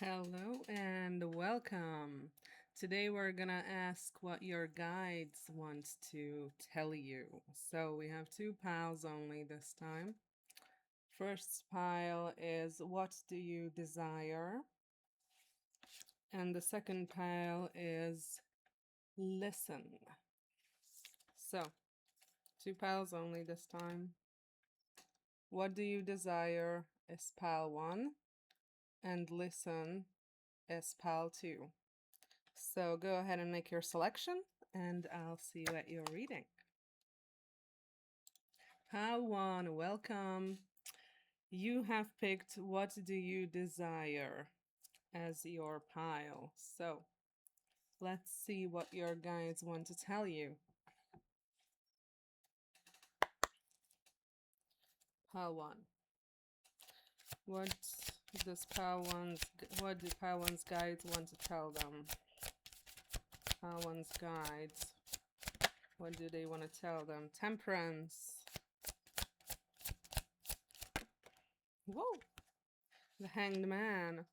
Hello and welcome. Today we're gonna ask what your guides want to tell you. So we have two piles only this time. First pile is what do you desire? And the second pile is listen. So, two piles only this time. What do you desire is pile one, and listen is pile two. So go ahead and make your selection, and I'll see you at your reading. Pile one, welcome. You have picked what do you desire as your pile. So let's see what your guides want to tell you. Pile one. What what do pile one's guides want to tell them? Pile one's guides. What do they want to tell them? Temperance. Whoa! The Hanged Man.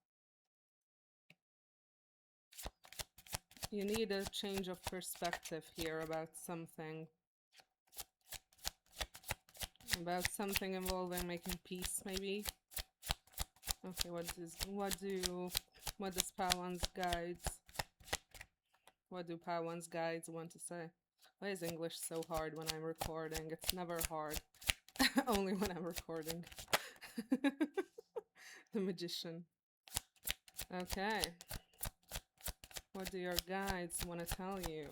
You need a change of perspective here about something. About something involving making peace, maybe. Okay, what does Pawan's guides want to say? Why is English so hard when I'm recording? It's never hard. Only when I'm recording. The Magician. Okay. What do your guides want to tell you?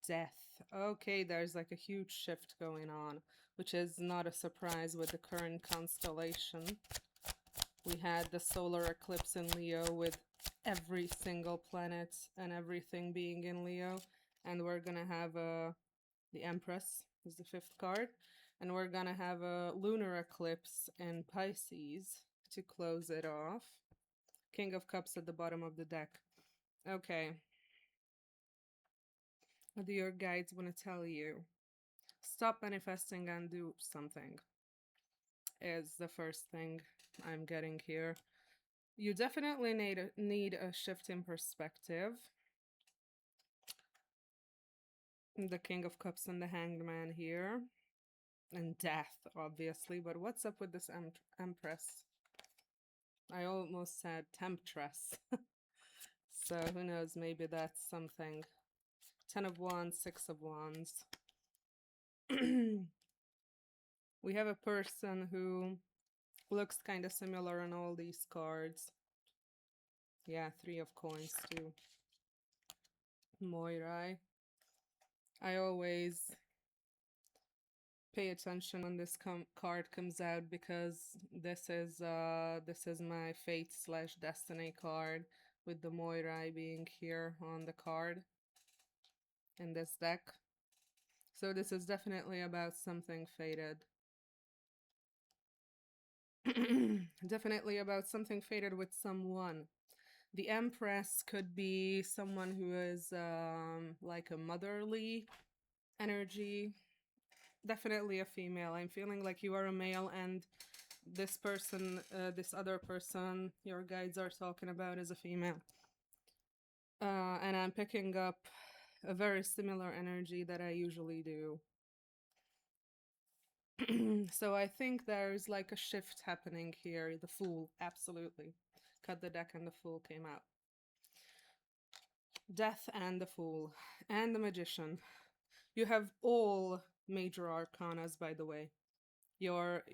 Death. Okay, there's like a huge shift going on, which is not a surprise with the current constellation. We had the solar eclipse in Leo with every single planet and everything being in Leo, and we're gonna have the Empress is the fifth card, and we're gonna have a lunar eclipse in Pisces to close it off. King of Cups at the bottom of the deck. Okay. What do your guides want to tell you? Stop manifesting and do something is the first thing I'm getting here. You definitely need a shift in perspective. The King of Cups and the Hanged Man here. And death, obviously. But what's up with this Empress? I almost said Temptress. So who knows, maybe that's something. 10 of Wands, 6 of Wands. We have a person who looks kind of similar on all these cards. Yeah, 3 of Coins too. Moirai. I always pay attention when this card comes out because this is my fate slash destiny card with the Moirai being here on the card in this deck. So this is definitely about something fated. Definitely about something fated with someone. The Empress could be someone who is like a motherly energy. Definitely a female. I'm feeling like you are a male, and this person, this other person your guides are talking about is a female. And I'm picking up a very similar energy that I usually do. So I think there's like a shift happening here. The Fool, absolutely. Cut the deck and the Fool came out. Death and the Fool and the Magician. You have all major arcanas, by the way. Your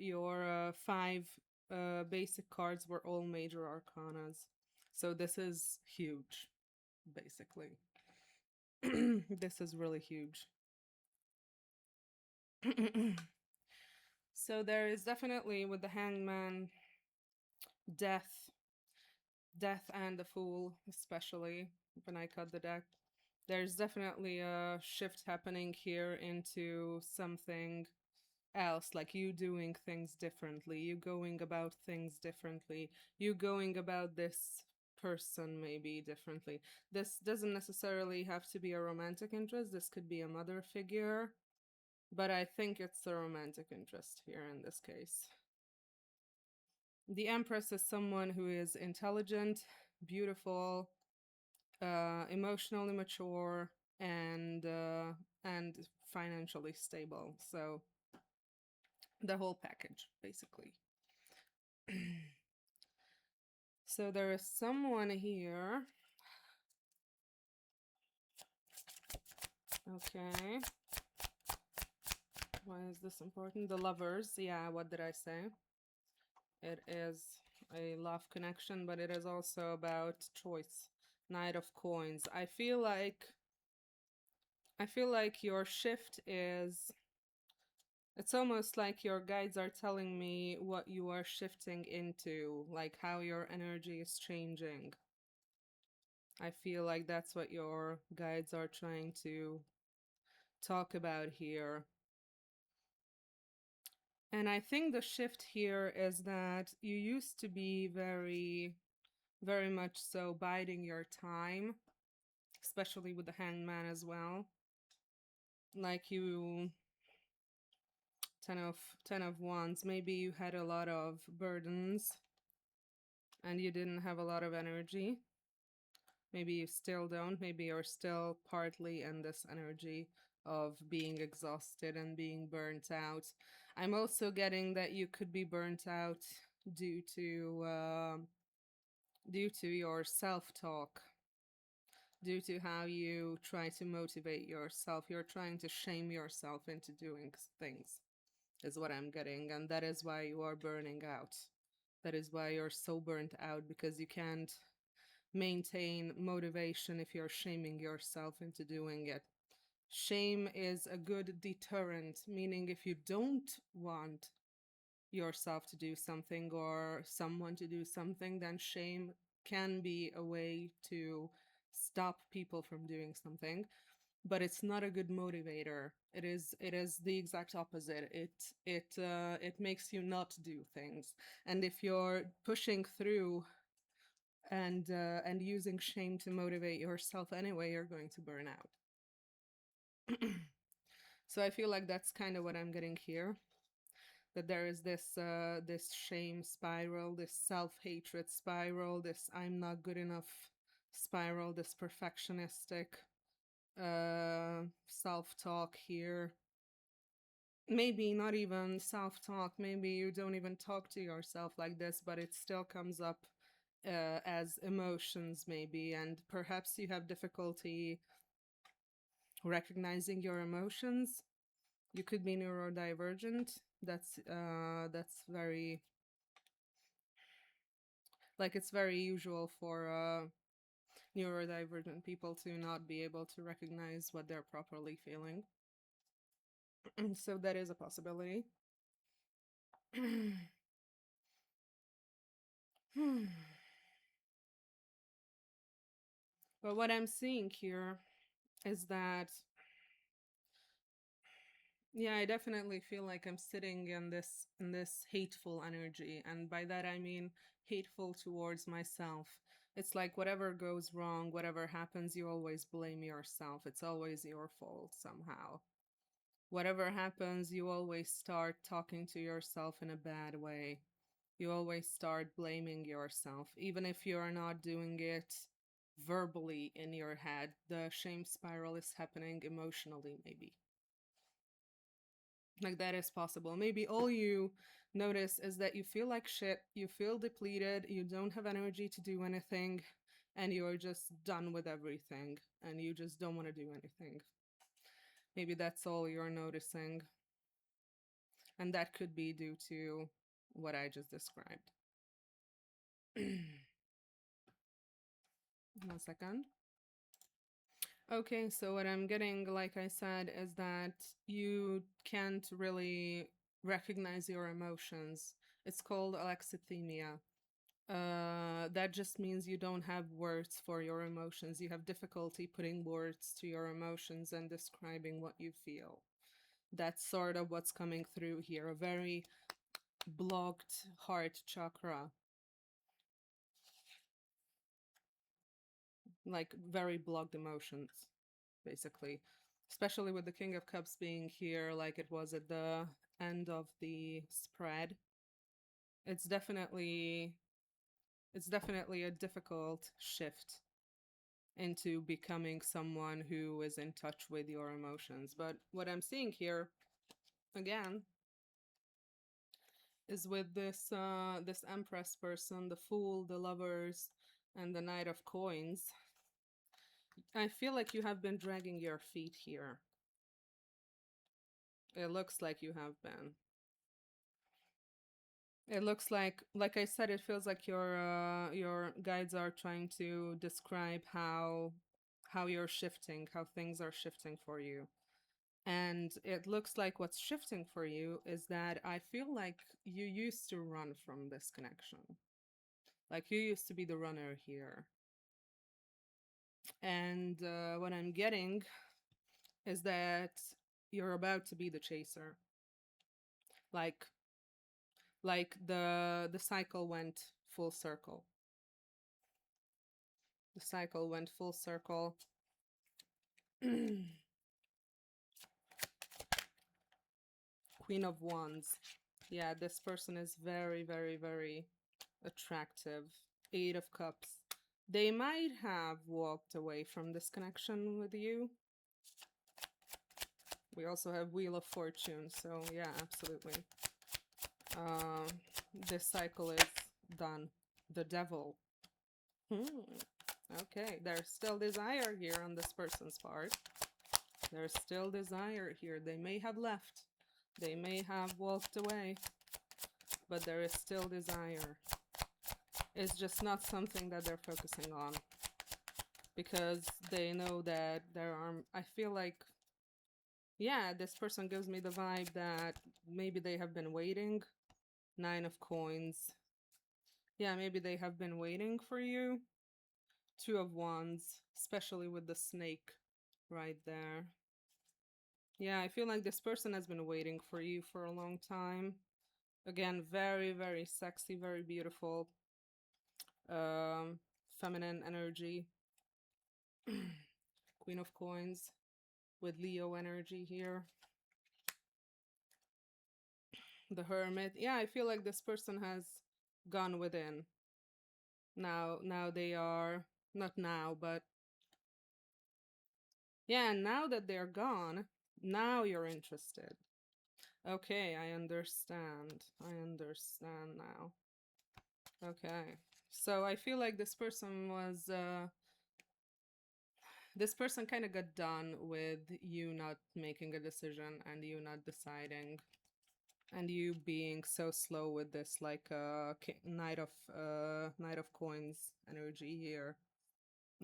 5 basic cards were all major arcanas. So this is huge, basically. This is really huge. So there is definitely, with the Hangman, death and the Fool, especially when I cut the deck. There's definitely a shift happening here into something else, like you doing things differently, you going about things differently, you going about this person maybe differently. This doesn't necessarily have to be a romantic interest, this could be a mother figure, but I think it's a romantic interest here in this case. The Empress is someone who is intelligent, beautiful, emotionally mature, and financially stable. So the whole package, basically. So there is someone here. Okay. Why is this important? The lovers. Yeah, what did I say? It is a love connection, but it is also about choice. Knight of Coins. I feel like your shift is, it's almost like your guides are telling me what you are shifting into, like how your energy is changing. I feel like that's what your guides are trying to talk about here. And I think the shift here is that you used to be very, very much so biding your time, especially with the hangman as well. Like you, 10 of wands, maybe you had a lot of burdens and you didn't have a lot of energy. Maybe you still don't. Maybe you're still partly in this energy of being exhausted and being burnt out. I'm also getting that you could be burnt out due to due to your self-talk, due to how you try to motivate yourself. You're trying to shame yourself into doing things, is what I'm getting, and that is why you are burning out. That is why you're so burnt out, because you can't maintain motivation if you're shaming yourself into doing it. Shame is a good deterrent, meaning if you don't want yourself to do something or someone to do something, then shame can be a way to stop people from doing something. But it's not a good motivator. It is the exact opposite. It makes you not do things. And if you're pushing through and using shame to motivate yourself anyway, you're going to burn out. So I feel like that's kind of what I'm getting here, that there is this shame spiral, this self-hatred spiral, this I'm not good enough spiral, this perfectionistic self-talk here. Maybe not even self-talk, maybe you don't even talk to yourself like this, but it still comes up as emotions maybe, and perhaps you have difficulty recognizing your emotions. You could be neurodivergent. That's very, like, it's very usual for neurodivergent people to not be able to recognize what they're properly feeling. So that is a possibility. But what I'm seeing here is that, yeah, I definitely feel like I'm sitting in this hateful energy, and by that I mean hateful towards myself. It's like whatever goes wrong, whatever happens, you always blame yourself. It's always your fault somehow. Whatever happens, you always start talking to yourself in a bad way. You always start blaming yourself, even if you're not doing it verbally in your head. The shame spiral is happening emotionally, maybe. Like, that is possible. Maybe all you notice is that you feel like shit, you feel depleted, you don't have energy to do anything, and you're just done with everything, and you just don't want to do anything. Maybe that's all you're noticing. And that could be due to what I just described. 1 second. Okay, so what I'm getting, like I said, is that you can't really recognize your emotions. It's called alexithymia. That just means you don't have words for your emotions. You have difficulty putting words to your emotions and describing what you feel. That's sort of what's coming through here. A very blocked heart chakra. Like, very blocked emotions, basically. Especially with the King of Cups being here, like it was at the end of the spread. It's definitely it's definitely a difficult shift into becoming someone who is in touch with your emotions. But what I'm seeing here again is with this Empress person, the Fool, the Lovers, and the Knight of Coins. I feel like you have been dragging your feet here. It looks like you have been. It looks like I said, it feels like your guides are trying to describe how you're shifting, how things are shifting for you. And it looks like what's shifting for you is that I feel like you used to run from this connection. Like you used to be the runner here. And what I'm getting is that you're about to be the chaser. Like the cycle went full circle. The cycle went full circle. Queen of Wands. Yeah, this person is very, very, very attractive. Eight of Cups. They might have walked away from this connection with you. We also have Wheel of Fortune, so yeah, absolutely. This cycle is done. The Devil. Okay, there's still desire here on this person's part. There's still desire here. They may have left. They may have walked away. But there is still desire. It's just not something that they're focusing on. Because they know that there are... I feel like... Yeah, this person gives me the vibe that maybe they have been waiting. Nine of Coins. Yeah, maybe they have been waiting for you. Two of Wands, especially with the snake right there. Yeah, I feel like this person has been waiting for you for a long time. Again, very, very sexy, very beautiful. Feminine energy. Queen of Coins with Leo energy here. The Hermit. Yeah, I feel like this person has gone within. Now they are... Not now, but... Yeah, now that they're gone, now you're interested. Okay, I understand. I understand now. Okay. So I feel like this person was... this person kind of got done with you not making a decision and you not deciding. And you being so slow with this, like Knight of Coins energy here.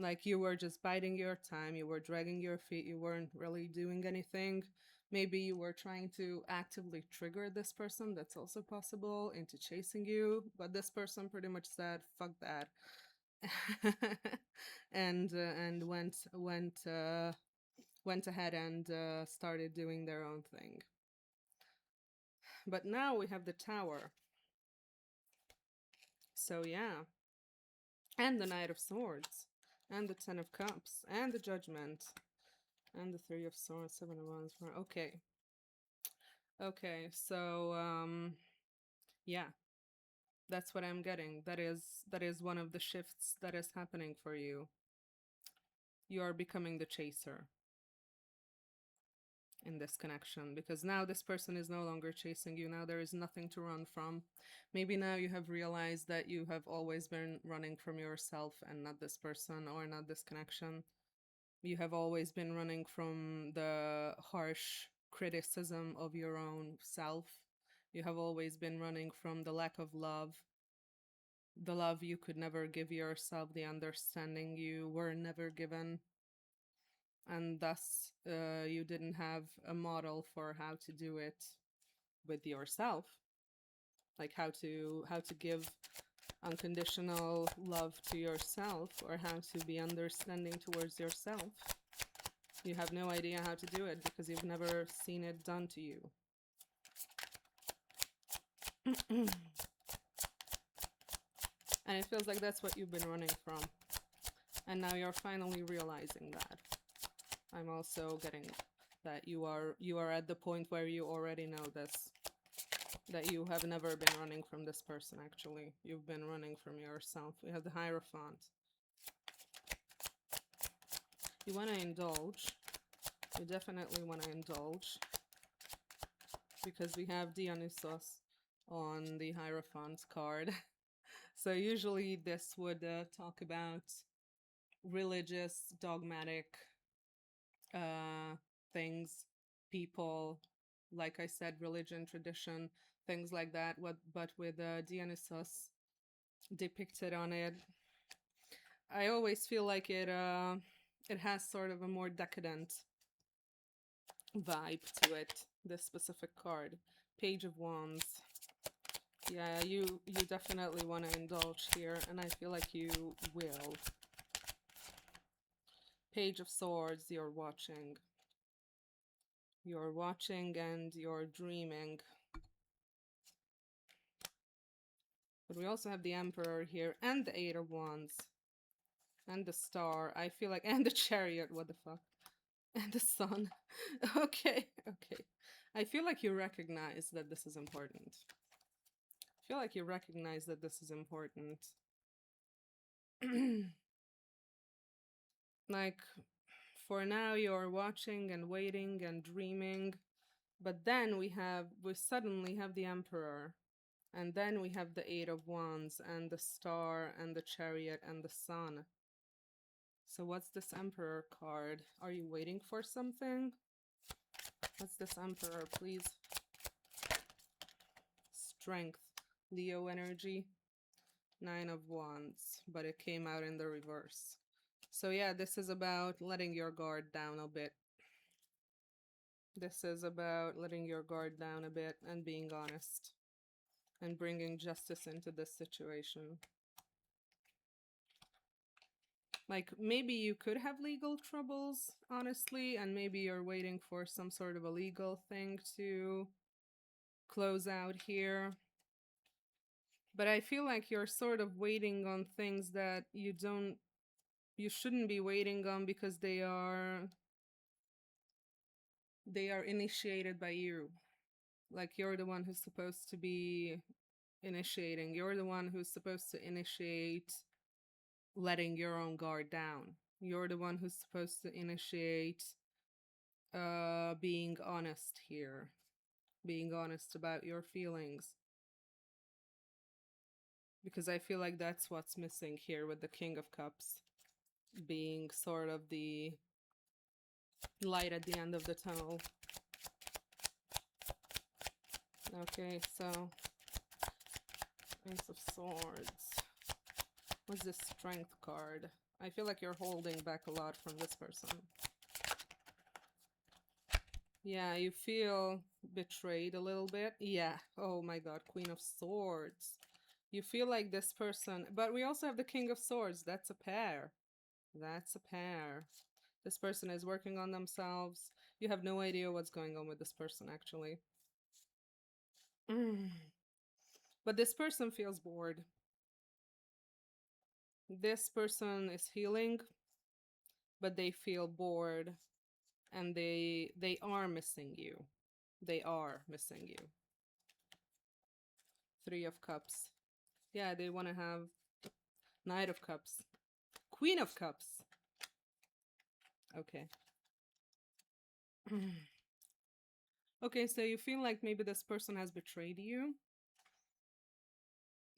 Like you were just biding your time, you were dragging your feet, you weren't really doing anything. Maybe you were trying to actively trigger this person, that's also possible, into chasing you, but this person pretty much said, "Fuck that," and went ahead and started doing their own thing. But now we have the Tower. So yeah. And the Knight of Swords. And the Ten of Cups. And the Judgment. And the Three of Swords. Seven of Wands. Okay. Okay, so yeah. That's what I'm getting. That is one of the shifts that is happening for you. You are becoming the chaser in this connection, because now this person is no longer chasing you. Now there is nothing to run from. Maybe now you have realized that you have always been running from yourself and not this person or not this connection. You have always been running from the harsh criticism of your own self. You have always been running from the lack of love, the love you could never give yourself, the understanding you were never given, and thus you didn't have a model for how to do it with yourself, like how to give unconditional love to yourself, or how to be understanding towards yourself. You have no idea how to do it because you've never seen it done to you. And it feels like that's what you've been running from, and now you're finally realizing that. I'm also getting that you are at the point where you already know this. that you have never been running from this person, actually. You've been running from yourself. We have the Hierophant. You want to indulge. You definitely want to indulge. Because we have Dionysos on the Hierophant card. So usually this would talk about religious, dogmatic uh, things, people, like I said, religion, tradition, things like that. But with Dionysus depicted on it, I always feel like it has sort of a more decadent vibe to it. This specific card, Page of Wands. Yeah, you definitely want to indulge here, and I feel like you will. Page of Swords, you're watching. You're watching and you're dreaming. But we also have the Emperor here, and the Eight of Wands. And the Star. I feel like, and the Chariot, what the fuck? And the Sun. Okay, okay. I feel like you recognize that this is important. I feel like you recognize that this is important. Like, for now, you're watching and waiting and dreaming. But then we suddenly have the Emperor. And then we have the Eight of Wands and the Star and the Chariot and the Sun. So what's this Emperor card? Are you waiting for something? What's this Emperor, please? Strength. Leo energy. Nine of Wands. But it came out in the reverse. So yeah, this is about letting your guard down a bit. This is about letting your guard down a bit and being honest. And bringing justice into this situation. Like, maybe you could have legal troubles, honestly, and maybe you're waiting for some sort of a legal thing to close out here. But I feel like you're sort of waiting on things that you shouldn't be waiting on because they are initiated by you. Like, you're the one who's supposed to be initiating. You're the one who's supposed to initiate letting your own guard down. You're the one who's supposed to initiate being honest here, being honest about your feelings, because I feel like that's what's missing here with the King of Cups being sort of the light at the end of the tunnel. Okay, so Ace of Swords. What's this Strength card? I feel like you're holding back a lot from this person. Yeah, you feel betrayed a little bit. Yeah. Oh my god, Queen of Swords. You feel like this person, but we also have the King of Swords. That's a pair. That's a pair. This person is working on themselves. You have no idea what's going on with this person, actually. But this person feels bored. This person is healing, but they feel bored, and they are missing you. They are missing you. Three of Cups. Yeah, they want to have Knight of Cups. Queen of Cups. Okay. Okay, so you feel like maybe this person has betrayed you.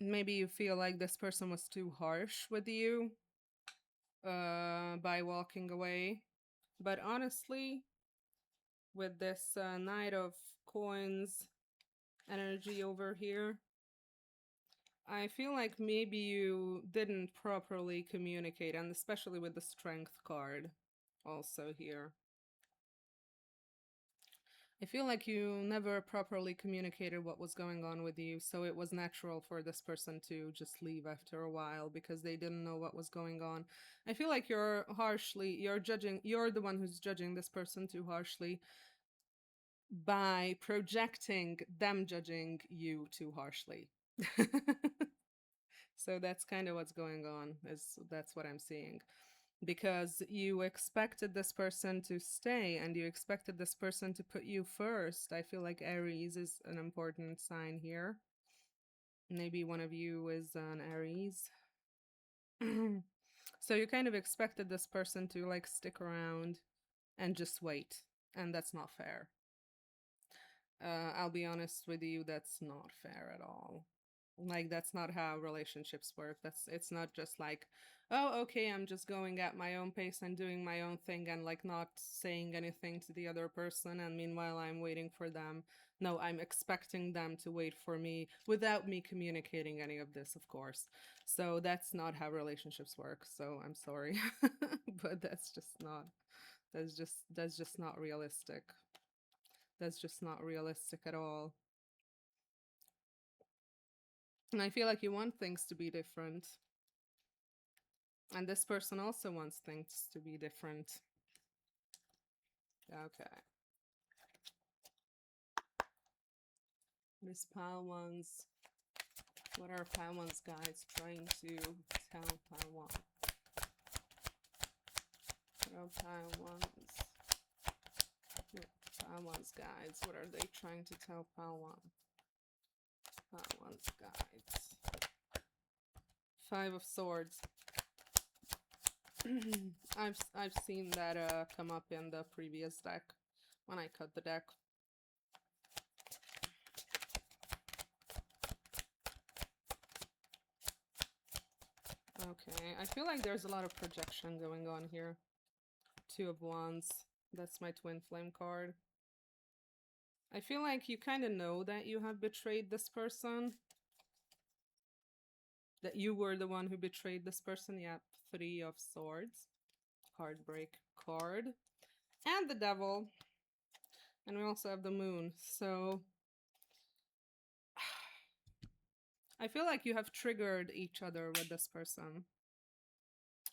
Maybe you feel like this person was too harsh with you by walking away. But honestly, with this Knight of Coins energy over here, I feel like maybe you didn't properly communicate, and especially with the Strength card also here. I feel like you never properly communicated what was going on with you, so it was natural for this person to just leave after a while because they didn't know what was going on. I feel like you're the one who's judging this person too harshly by projecting them judging you too harshly. So that's kind of what's going on, that's what I'm seeing. because you expected this person to stay and you expected this person to put you first. I feel like Aries is an important sign here. Maybe one of you is an Aries. So you kind of expected this person to like stick around and just wait, and that's not fair. I'll be honest with you, that's not fair at all. Like that's not how relationships work. It's not just like, oh, okay, I'm just going at my own pace and doing my own thing and like not saying anything to the other person and meanwhile I'm waiting for them. No, I'm expecting them to wait for me without me communicating any of this, of course. So that's not how relationships work. So I'm sorry. But that's just not realistic. That's just not realistic at all. And I feel like you want things to be different. And this person also wants things to be different. Okay. Miss Pal ones. What are Pal ones guys trying to tell Pal one? What are Pal ones? Pal ones guys. What are they trying to tell Pal one? Pal ones guides. 5 of Swords. I've seen that come up in the previous deck when I cut the deck. Okay, I feel like there's a lot of projection going on here. 2 of Wands. That's my twin flame card. I feel like you kind of know that you have betrayed this person. That you were the one who betrayed this person. Yep, 3 of Swords. Heartbreak card. And the Devil. And we also have the Moon. So I feel like you have triggered each other with this person.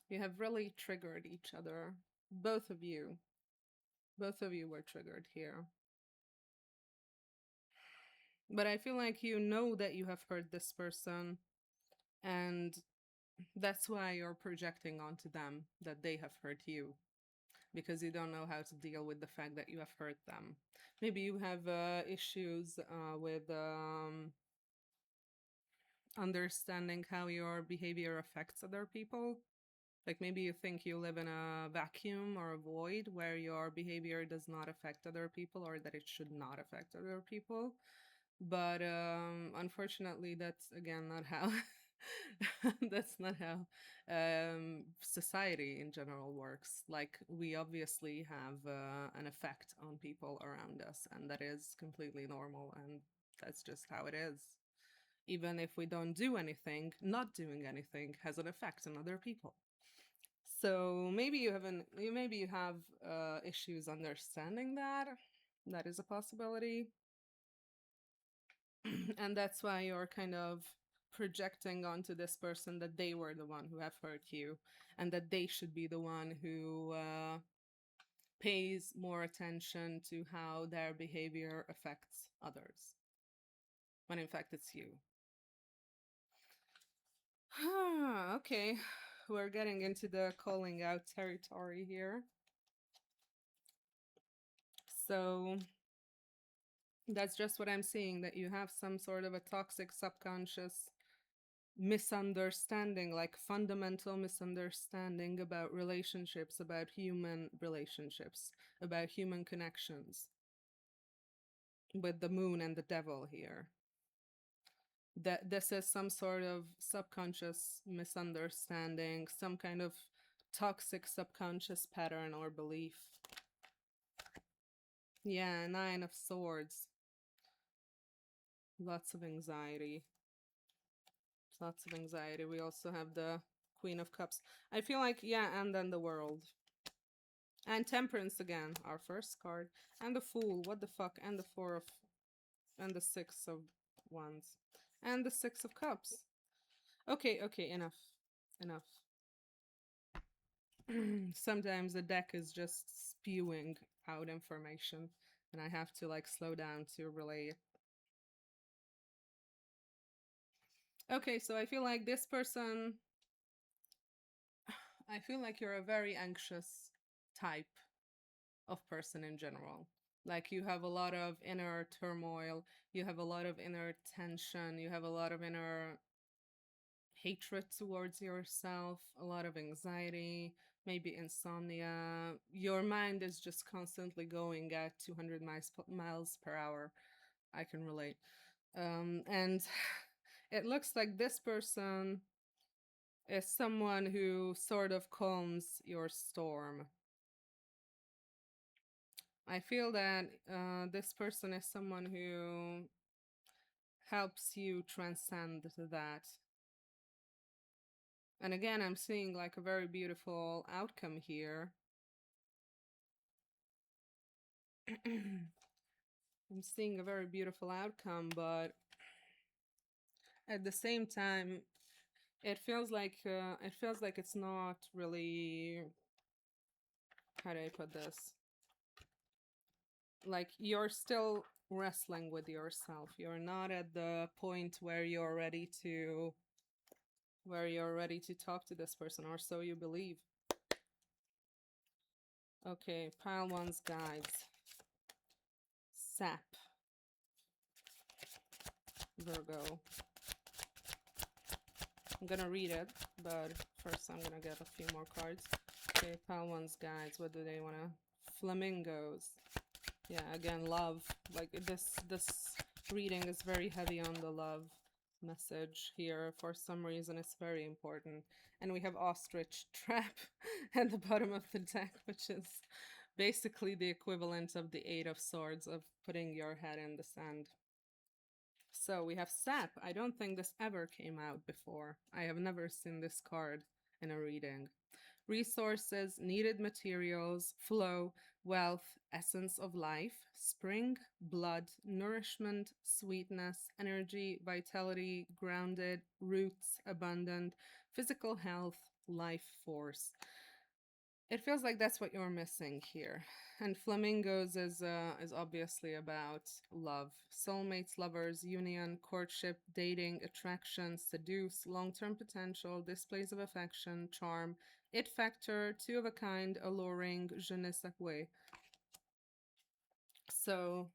You have really triggered each other. Both of you. Both of you were triggered here. But I feel like you know that you have hurt this person, and that's why you're projecting onto them that they have hurt you, because you don't know how to deal with the fact that you have hurt them. Maybe you have issues with understanding how your behavior affects other people. Like maybe you think you live in a vacuum or a void where your behavior does not affect other people, or that it should not affect other people. But unfortunately, that's again not how that's not how society in general works. Like we obviously have an effect on people around us, and that is completely normal, and that's just how it is. Even if we don't do anything, not doing anything has an effect on other people. So maybe you have issues understanding that. That is a possibility. And that's why you're kind of projecting onto this person that they were the one who have hurt you, and that they should be the one who pays more attention to how their behavior affects others, when in fact it's you. Okay, we're getting into the calling out territory here. So that's just what I'm seeing, that you have some sort of a toxic subconscious misunderstanding, like fundamental misunderstanding about relationships, about human relationships, about human connections, with the Moon and the Devil here. That this is some sort of subconscious misunderstanding, some kind of toxic subconscious pattern or belief. Yeah, 9 of Swords. Lots of anxiety. Lots of anxiety. We also have the Queen of Cups. I feel like, yeah, and then the World. And Temperance again, our first card. And the Fool, what the fuck? And the 4 of... And the 6 of Wands. And the 6 of Cups. Okay, okay, enough. Enough. Sometimes the deck is just spewing out information, and I have to, like, slow down to relay it. Okay, so I feel like this person... I feel like you're a very anxious type of person in general. Like you have a lot of inner turmoil, you have a lot of inner tension, you have a lot of inner hatred towards yourself, a lot of anxiety, maybe insomnia. Your mind is just constantly going at 200 miles per hour. I can relate. And it looks like this person is someone who sort of calms your storm. I feel that this person is someone who helps you transcend that. And again, I'm seeing like a very beautiful outcome here. I'm seeing a very beautiful outcome, but at the same time, it feels like it's not really, how do I put this? Like you're still wrestling with yourself. You're not at the point where you're ready to talk to this person, or so you believe. Okay, pile one's guides. Sap. Virgo. I'm gonna read it, but first I'm gonna get a few more cards. Okay, pile one's guides. What do they wanna? Flamingos. Yeah, again, love. Like this reading is very heavy on the love message here. For some reason, it's very important. And we have ostrich trap at the bottom of the deck, which is basically the equivalent of the Eight of Swords, of putting your head in the sand. So we have sap. I don't think this ever came out before. I have never seen this card in a reading. Resources, needed materials, flow, wealth, essence of life, spring, blood, nourishment, sweetness, energy, vitality, grounded, roots, abundant, physical health, life force. It feels like that's what you're missing here. And flamingos is obviously about love, soulmates, lovers, union, courtship, dating, attraction, seduce, long-term potential, displays of affection, charm, it factor, two of a kind, alluring, je ne sais quoi. So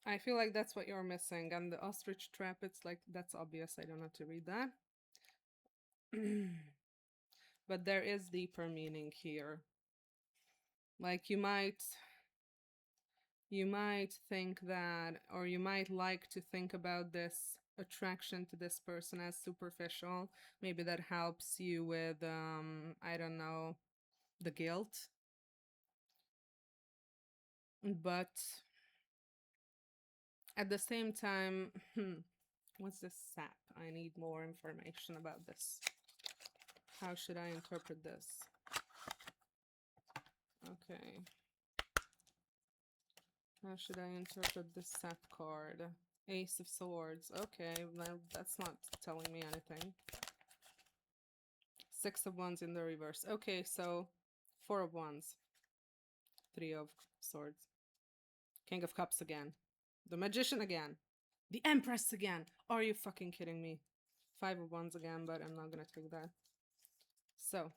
I feel like that's what you're missing. And the ostrich trap, it's like that's obvious. I don't have to read that. But there is deeper meaning here. Like you might think that, or you might like to think about this attraction to this person as superficial. Maybe that helps you with, I don't know, the guilt. But at the same time, what's this sap? I need more information about this. How should I interpret this? Okay. How should I interpret this sap card? Ace of Swords. Okay, well, that's not telling me anything. Six of Wands in the reverse. Okay, so Four of Wands. Three of Swords. King of Cups again. The Magician again. The Empress again. Are you fucking kidding me? Five of Wands again, but I'm not gonna take that. So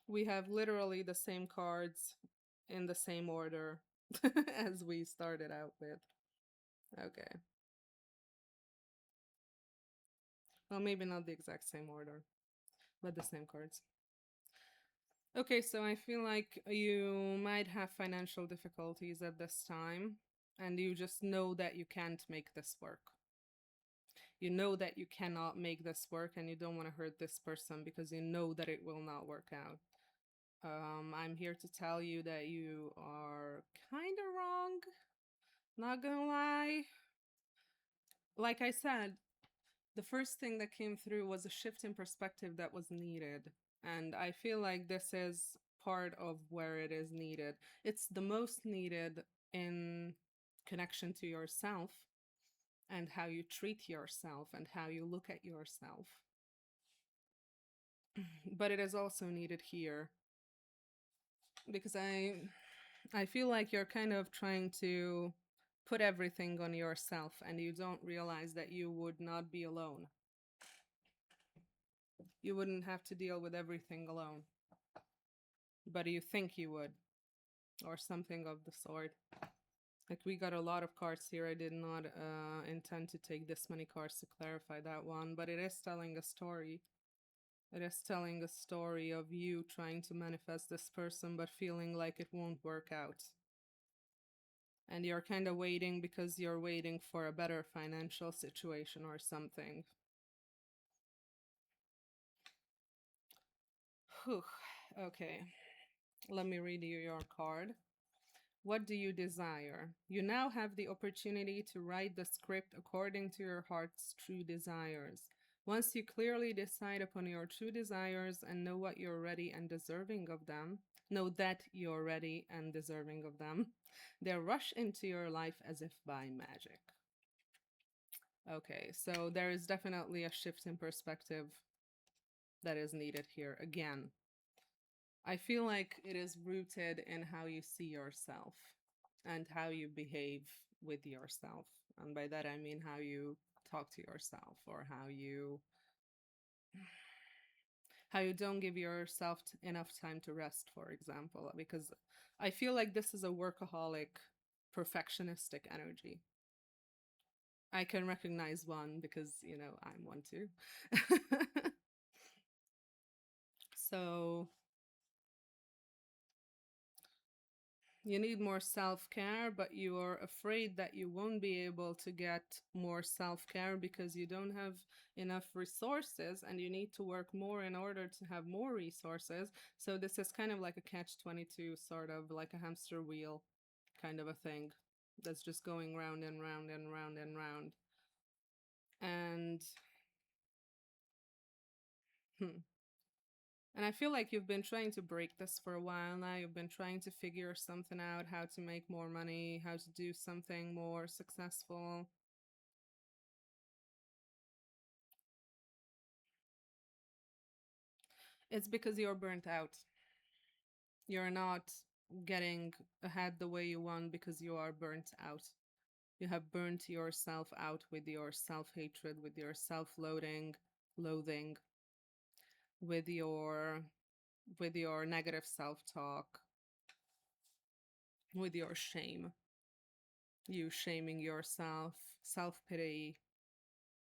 we have literally the same cards in the same order as we started out with. Okay. Well, maybe not the exact same order, but the same cards. Okay, so I feel like you might have financial difficulties at this time, and you just know that you can't make this work. You know that you cannot make this work, and you don't want to hurt this person because you know that it will not work out. I'm here to tell you that you are kind of wrong. Not gonna lie. Like I said, the first thing that came through was a shift in perspective that was needed. And I feel like this is part of where it is needed. It's the most needed in connection to yourself and how you treat yourself and how you look at yourself. But it is also needed here because I feel like you're kind of trying to put everything on yourself and you don't realize that you would not be alone. You wouldn't have to deal with everything alone, but you think you would, or something of the sort. Like, we got a lot of cards here. I did not intend to take this many cards to clarify that one, but it is telling a story. It is telling a story of you trying to manifest this person, but feeling like it won't work out. And you're kind of waiting because you're waiting for a better financial situation or something. Whew. Okay, let me read you your card. What do you desire? You now have the opportunity to write the script according to your heart's true desires. Once you clearly decide upon your true desires and know what you're ready and deserving of them, know that you're ready and deserving of them, they'll rush into your life as if by magic. Okay, so there is definitely a shift in perspective that is needed here. Again, I feel like it is rooted in how you see yourself and how you behave with yourself. And by that, I mean how you talk to yourself, or how you don't give yourself enough time to rest, for example, because I feel like this is a workaholic, perfectionistic energy. I can recognize one because, I'm one too. So you need more self care, but you are afraid that you won't be able to get more self care because you don't have enough resources, and you need to work more in order to have more resources. So, this is kind of like a catch 22, sort of like a hamster wheel kind of a thing that's just going round and round and round and round. And hmm, And I feel like you've been trying to break this for a while now. You've been trying to figure something out, how to make more money, how to do something more successful. It's because you're burnt out. You're not getting ahead the way you want because you are burnt out. You have burnt yourself out with your self-hatred, with your loathing, with your negative self-talk, with your shame. You shaming yourself, self-pity.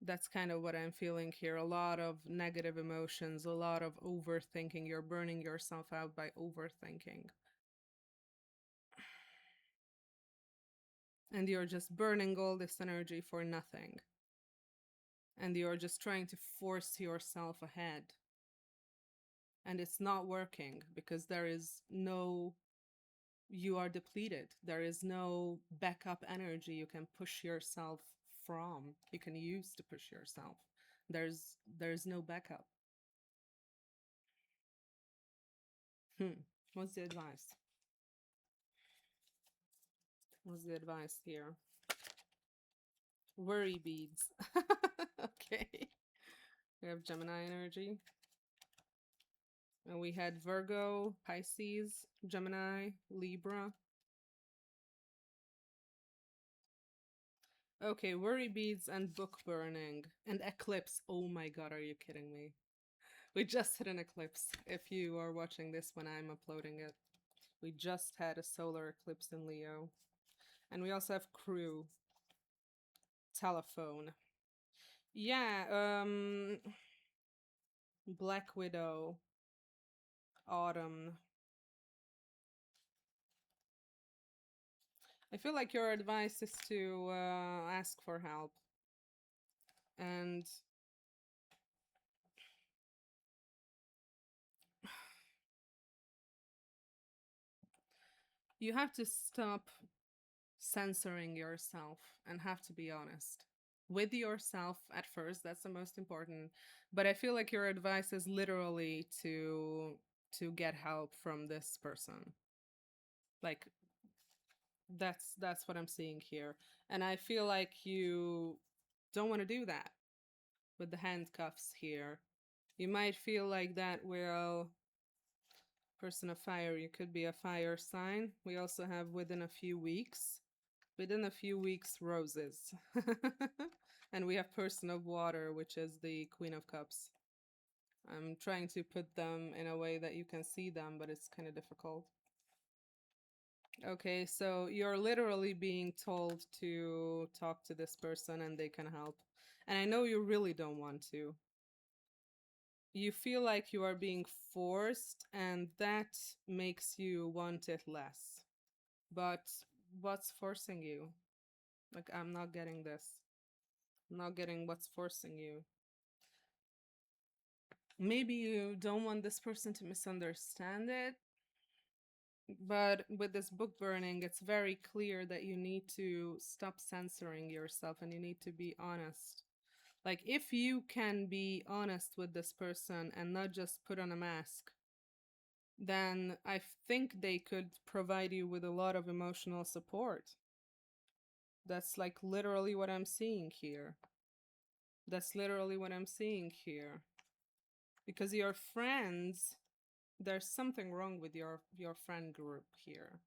That's kind of what I'm feeling here. A lot of negative emotions, a lot of overthinking. You're burning yourself out by overthinking. And you're just burning all this energy for nothing. And you're just trying to force yourself ahead. And it's not working because you are depleted. There is no backup energy you can push yourself from, you can use to push yourself. There's no backup. What's the advice? What's the advice here? Worry beads. Okay. We have Gemini energy. And we had Virgo, Pisces, Gemini, Libra. Okay, worry beads and book burning and eclipse. Oh my god, are you kidding me? We just hit an eclipse. If you are watching this when I'm uploading it, we just had a solar eclipse in Leo. And we also have crew, telephone. Yeah, Black Widow, autumn. I feel like your advice is to ask for help. And you have to stop censoring yourself and have to be honest with yourself at first. That's the most important. But I feel like your advice is literally to get help from this person. Like, that's what I'm seeing here. And I feel like you don't want to do that with the handcuffs here. You might feel like that will person of fire, you could be a fire sign. We also have within a few weeks. Within a few weeks, roses. And we have person of water, which is the Queen of Cups. I'm trying to put them in a way that you can see them, but it's kind of difficult. Okay, so you're literally being told to talk to this person and they can help. And I know you really don't want to. You feel like you are being forced, and that makes you want it less. But what's forcing you? Like, I'm not getting this. I'm not getting what's forcing you. Maybe you don't want this person to misunderstand it, but with this book burning, it's very clear that you need to stop censoring yourself and you need to be honest. Like, if you can be honest with this person and not just put on a mask, then I think they could provide you with a lot of emotional support. That's like literally what I'm seeing here. That's literally what I'm seeing here. Because your friends, there's something wrong with your friend group here.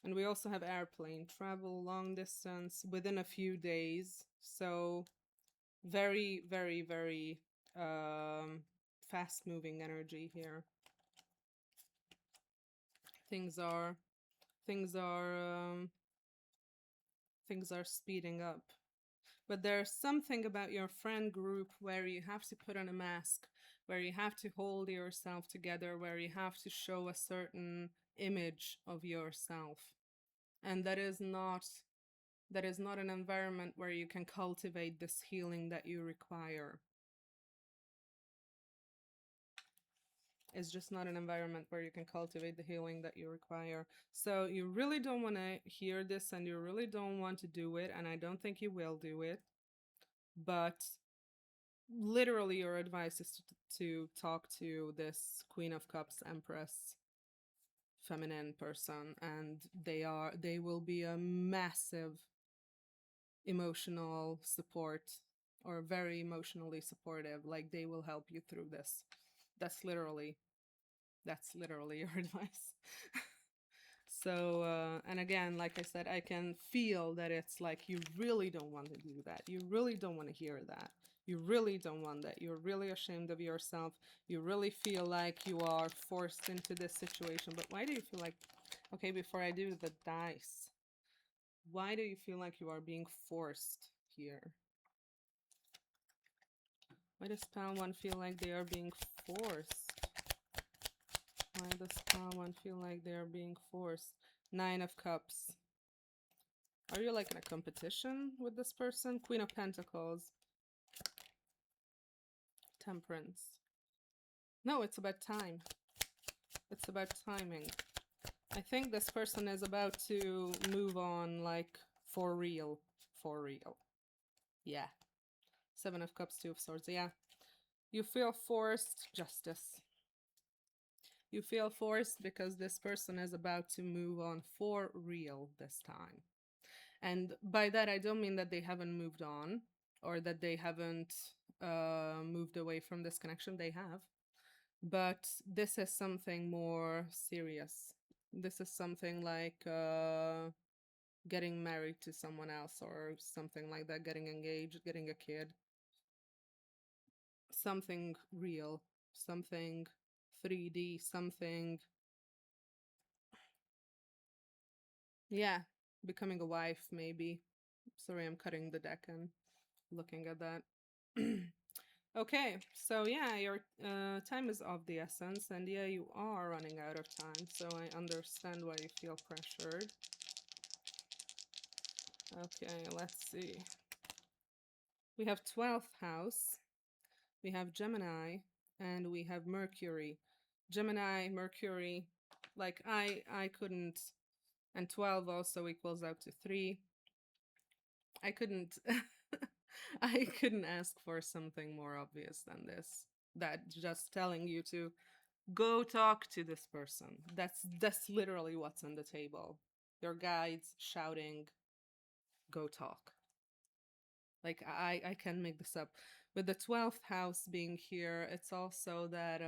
And we also have airplane travel, long distance within a few days. So very, very, very fast moving energy here. Things are things are things are speeding up. But there's something about your friend group where you have to put on a mask, where you have to hold yourself together, where you have to show a certain image of yourself. And that is not an environment where you can cultivate this healing that you require. It's just not an environment where you can cultivate the healing that you require. So you really don't want to hear this and you really don't want to do it. And I don't think you will do it. But literally, your advice is to talk to this Queen of Cups Empress feminine person, and they will be a massive emotional support, or very emotionally supportive. Like, they will help you through this. That's literally that's literally your advice. So and again, like I said, I can feel that it's like you really don't want to do that, you really don't want to hear that, you really don't want that, you're really ashamed of yourself, you really feel like you are forced into this situation. But why do you feel like, okay, before I do the dice, why do you feel like you are being forced here? Why does pile one feel like they are being forced? Why does pile one feel like they are being forced? Nine of Cups. Are you like in a competition with this person? Queen of Pentacles. Temperance. No, it's about time. It's about timing. I think this person is about to move on, like, for real. For real. Yeah. Seven of Cups, Two of Swords. Yeah. You feel forced. Justice. You feel forced because this person is about to move on for real this time. And by that, I don't mean that they haven't moved on or that they haven't moved away from this connection. They have. But this is something more serious. This is something like getting married to someone else or something like that, getting engaged, getting a kid. Something real, something 3D, something. Yeah, becoming a wife, maybe. Sorry, I'm cutting the deck and looking at that. Okay, so yeah, your time is of the essence, and yeah, you are running out of time, so I understand why you feel pressured. Okay, let's see. We have 12th house, we have Gemini, and we have Mercury. Gemini, Mercury, like I couldn't, and 12 also equals out to 3. I couldn't I couldn't ask for something more obvious than this. That just telling you to go talk to this person. That's literally what's on the table. Your guides shouting, go talk. Like, I can make this up. With the 12th house being here, it's also that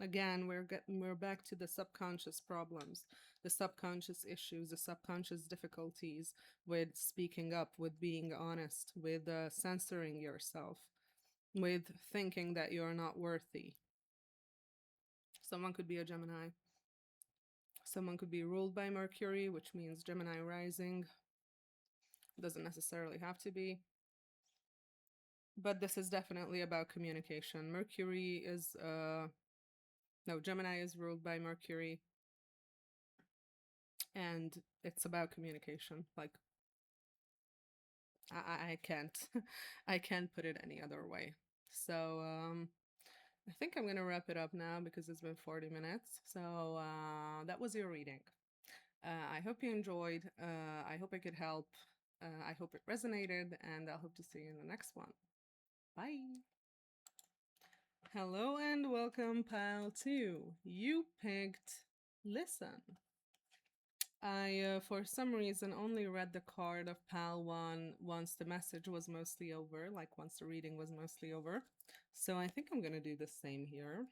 again, we're back to the subconscious problems, the subconscious issues, the subconscious difficulties with speaking up, with being honest, with censoring yourself. with thinking that you're not worthy. Someone could be a Gemini. Someone could be ruled by Mercury, which means Gemini rising. Doesn't necessarily have to be. But this is definitely about communication. Mercury is, no, Gemini is ruled by Mercury. And it's about communication. Like, I can't, I can't put it any other way. So, I think I'm gonna wrap it up now because it's been 40 minutes. So, that was your reading. I hope you enjoyed. I hope I could help. I hope it resonated, and I'll hope to see you in the next one. Bye. Hello and welcome, pile 2. You picked Listen. I, for some reason, only read the card of pile 1 once the message was mostly over, like once the reading was mostly over. So I think I'm gonna do the same here.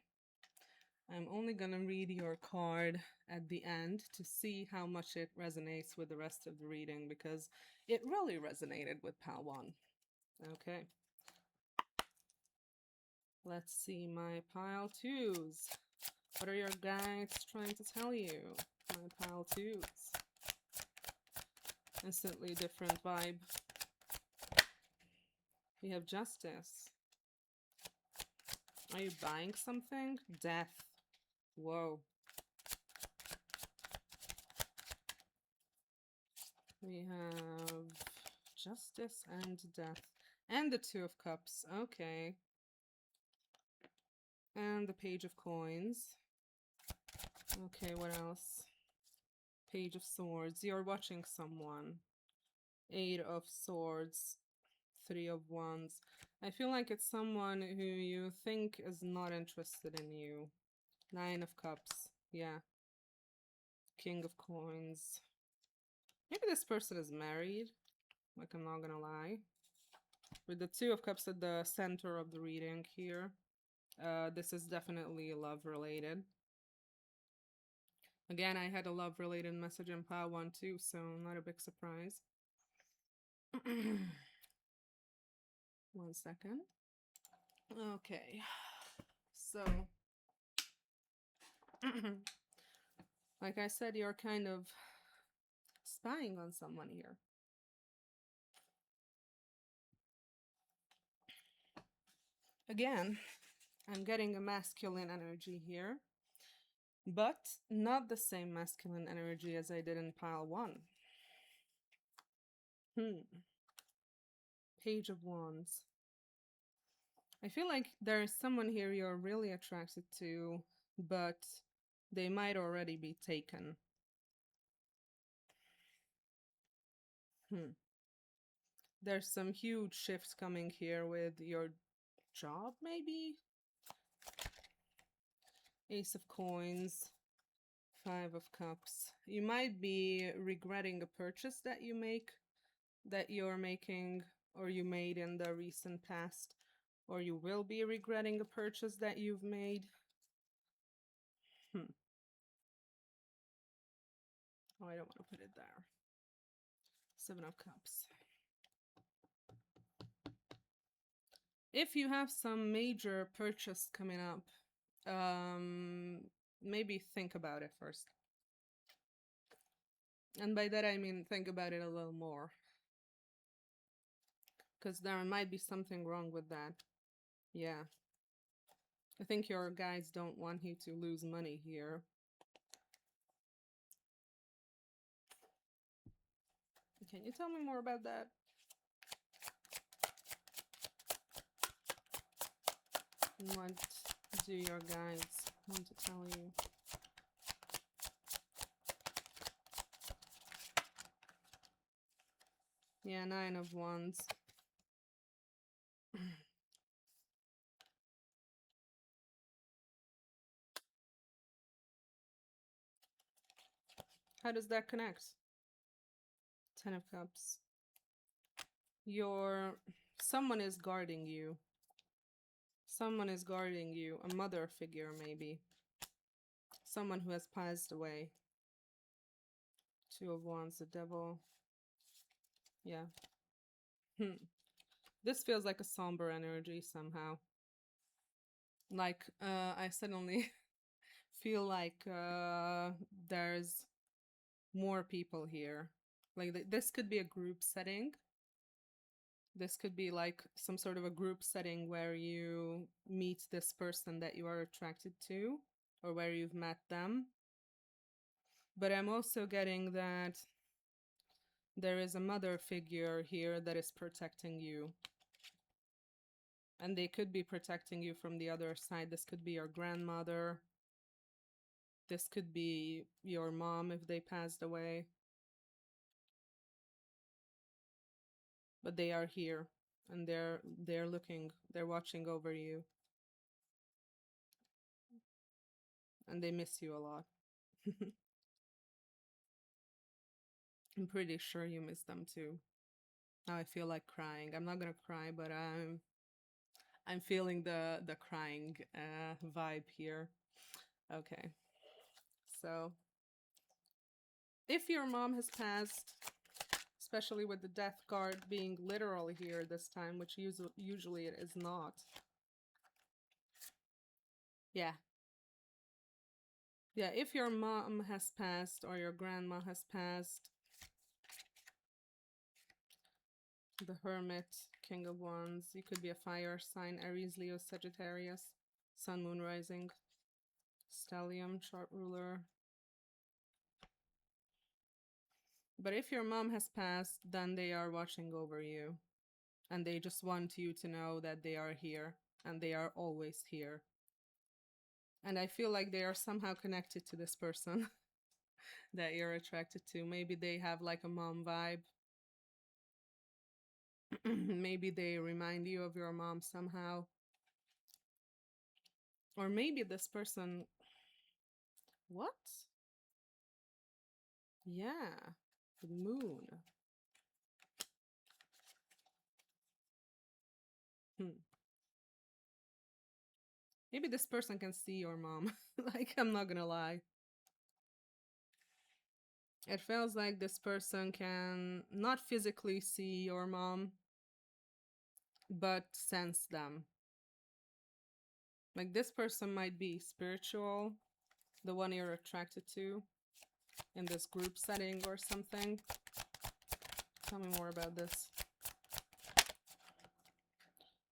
I'm only gonna read your card at the end to see how much it resonates with the rest of the reading, because it really resonated with pile 1. Okay. Let's see my pile 2s. What are your guides trying to tell you? My pile 2s. Instantly different vibe. We have Justice. Are you buying something? Death. Whoa. We have Justice and Death. And the Two of Cups. Okay. And the Page of Coins. Okay, what else? Page of Swords. You're watching someone. Eight of Swords. Three of Wands. I feel like it's someone who you think is not interested in you. Nine of Cups. Yeah. King of Coins. Maybe this person is married. Like, I'm not gonna lie. With the Two of Cups at the center of the reading here. This is definitely love related. Again, I had a love related message in pile 1 too, so not a big surprise. 1 second. Okay. So, like I said, you're kind of spying on someone here. Again, I'm getting a masculine energy here, but not the same masculine energy as I did in pile 1. Page of Wands. I feel like there is someone here you're really attracted to, but they might already be taken. There's some huge shifts coming here with your job, maybe? Ace of Coins. Five of Cups. You might be regretting a purchase that you're making, or you made in the recent past, or you will be regretting a purchase that you've made. Oh, I don't want to put it there. Seven of Cups. If you have some major purchase coming up, maybe think about it first. And by that I mean think about it a little more. Because there might be something wrong with that. Yeah. I think your guides don't want you to lose money here. Can you tell me more about that? What do your guides want to tell you? Yeah, Nine of Wands. How does that connect? Ten of Cups. Someone is guarding you. Someone is guarding you. A mother figure, maybe. Someone who has passed away. Two of Wands, the Devil. Yeah. This feels like a somber energy somehow. Like I suddenly feel like there's more people here. Like this could be a group setting. This could be like some sort of a group setting where you meet this person that you are attracted to or where you've met them. But I'm also getting that there is a mother figure here that is protecting you. And they could be protecting you from the other side. This could be your grandmother. This could be your mom if they passed away. But they are here and they're looking, they're watching over you. And they miss you a lot. I'm pretty sure you miss them too. Now I feel like crying. I'm not gonna cry, but I'm feeling the crying vibe here. Okay. So if your mom has passed, especially with the death card being literal here this time, which usually it is not. Yeah. Yeah, if your mom has passed or your grandma has passed, the Hermit, King of Wands, you could be a fire sign, Aries, Leo, Sagittarius, Sun, Moon, Rising, Stellium, chart ruler. But if your mom has passed, then they are watching over you. And they just want you to know that they are here. And they are always here. And I feel like they are somehow connected to this person that you're attracted to. Maybe they have like a mom vibe. Maybe they remind you of your mom somehow. Or maybe this person... What? Yeah. The moon. Hmm. Maybe this person can see your mom. Like, I'm not gonna lie. It feels like this person can not physically see your mom, but sense them. Like, this person might be spiritual, the one you're attracted to in this group setting or something. Tell me more about this.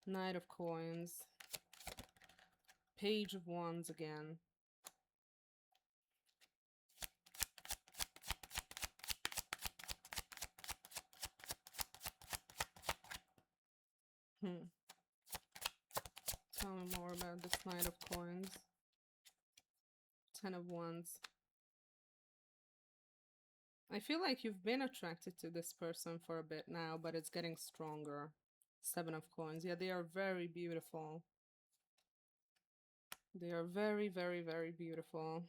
Knight of Coins. Page of Wands again. Hmm. Tell me more about this Knight of Coins. Ten of Wands. I feel like you've been attracted to this person for a bit now, but it's getting stronger. Seven of Coins. Yeah, they are very beautiful. They are very, very, very beautiful.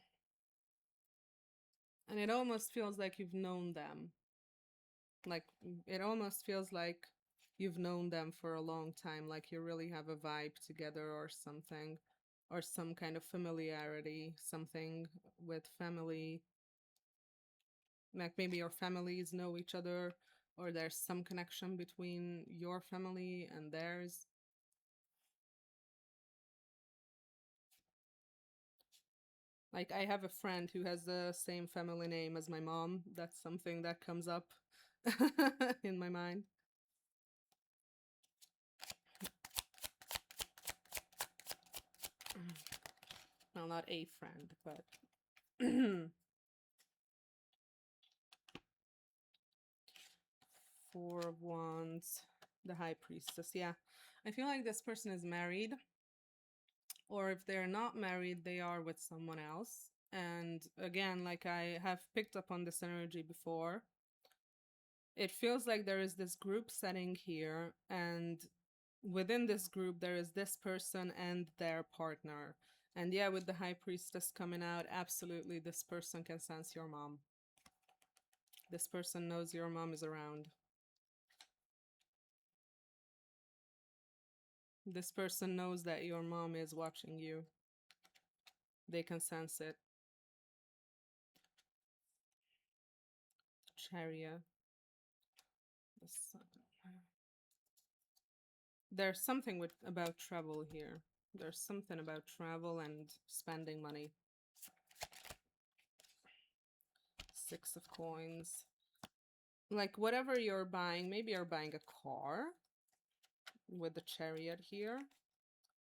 And it almost feels like you've known them. Like, it almost feels like you've known them for a long time, like you really have a vibe together or something, or some kind of familiarity, something with family. Like maybe your families know each other, or there's some connection between your family and theirs. Like, I have a friend who has the same family name as my mom. That's something that comes up in my mind. Well, not a friend, but Four of Wands, the High Priestess. Yeah, I feel like this person is married, or if they're not married, they are with someone else. And again, like I have picked up on this energy before, it feels like there is this group setting here, and within this group, there is this person and their partner. And yeah, with the High Priestess coming out, absolutely, this person can sense your mom. This person knows your mom is around. This person knows that your mom is watching you. They can sense it. Chariot. The sun. There's something about travel here. There's something about travel and spending money. Six of coins. Like whatever you're buying, maybe you're buying a car with the chariot here.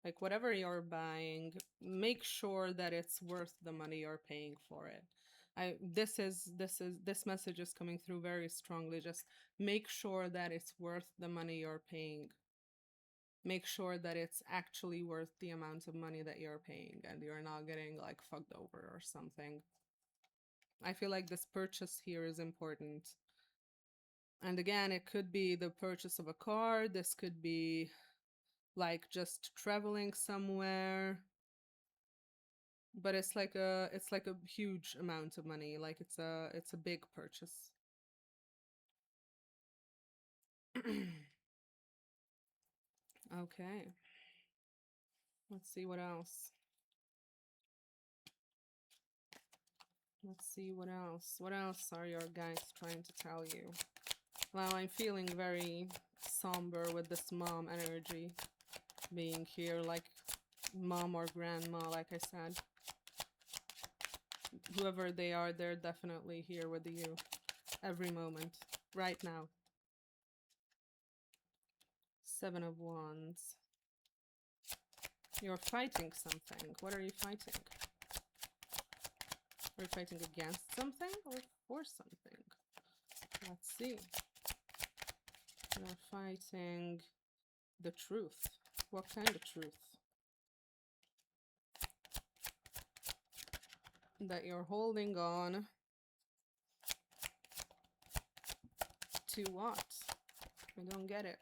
Like whatever you're buying, make sure that it's worth the money you're paying for it. This message is coming through very strongly. Just make sure that it's worth the money you're paying. Make sure that it's actually worth the amount of money that you're paying and you're not getting like fucked over or something. I feel like this purchase here is important. And again, it could be the purchase of a car. This could be like just traveling somewhere. But it's like a huge amount of money. Like it's a big purchase. Okay. Let's see what else. Let's see what else. What else are your guides trying to tell you? Wow, I'm feeling very somber with this mom energy being here, like mom or grandma, like I said. Whoever they are, they're definitely here with you every moment, right now. Seven of Wands. You're fighting something. What are you fighting? Are you fighting against something or for something? Let's see. You're fighting the truth. What kind of truth? That you're holding on to what? I don't get it.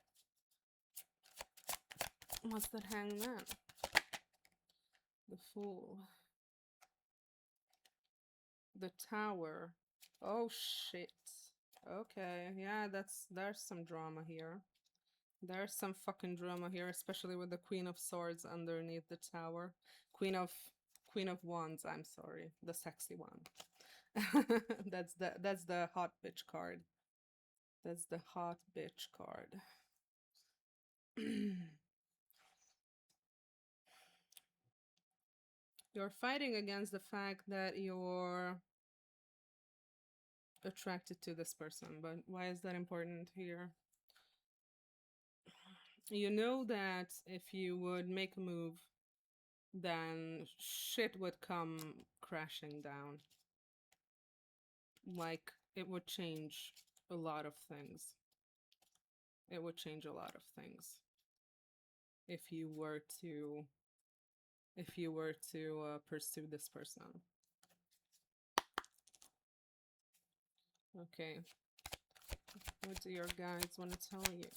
What's that Hangman? The Fool. The Tower. Oh shit. Okay, yeah, there's some drama here. There's some fucking drama here, especially with the Queen of Swords underneath the tower. Queen of Wands, I'm sorry. The sexy one. That's the hot bitch card. That's the hot bitch card. You're fighting against the fact that you're attracted to this person, but why is that important here? You know that if you would make a move, then shit would come crashing down. Like, it would change a lot of things. It would change a lot of things if you were to pursue this person. Okay. What do your guides want to tell you?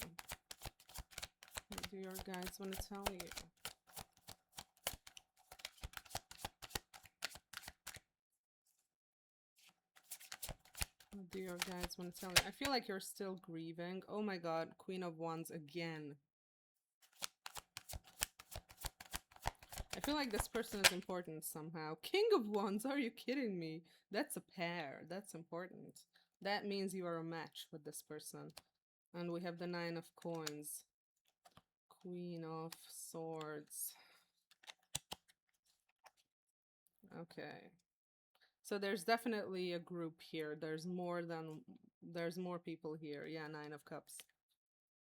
What do your guides want to tell you? What do your guides want to tell you? I feel like you're still grieving. Oh my god, Queen of Wands again. I feel like this person is important somehow. King of Wands, are you kidding me? That's a pair. That's important. That means you are a match with this person. And we have the Nine of Coins. Queen of Swords. Okay. So there's definitely a group here. There's more people here. Yeah, Nine of Cups.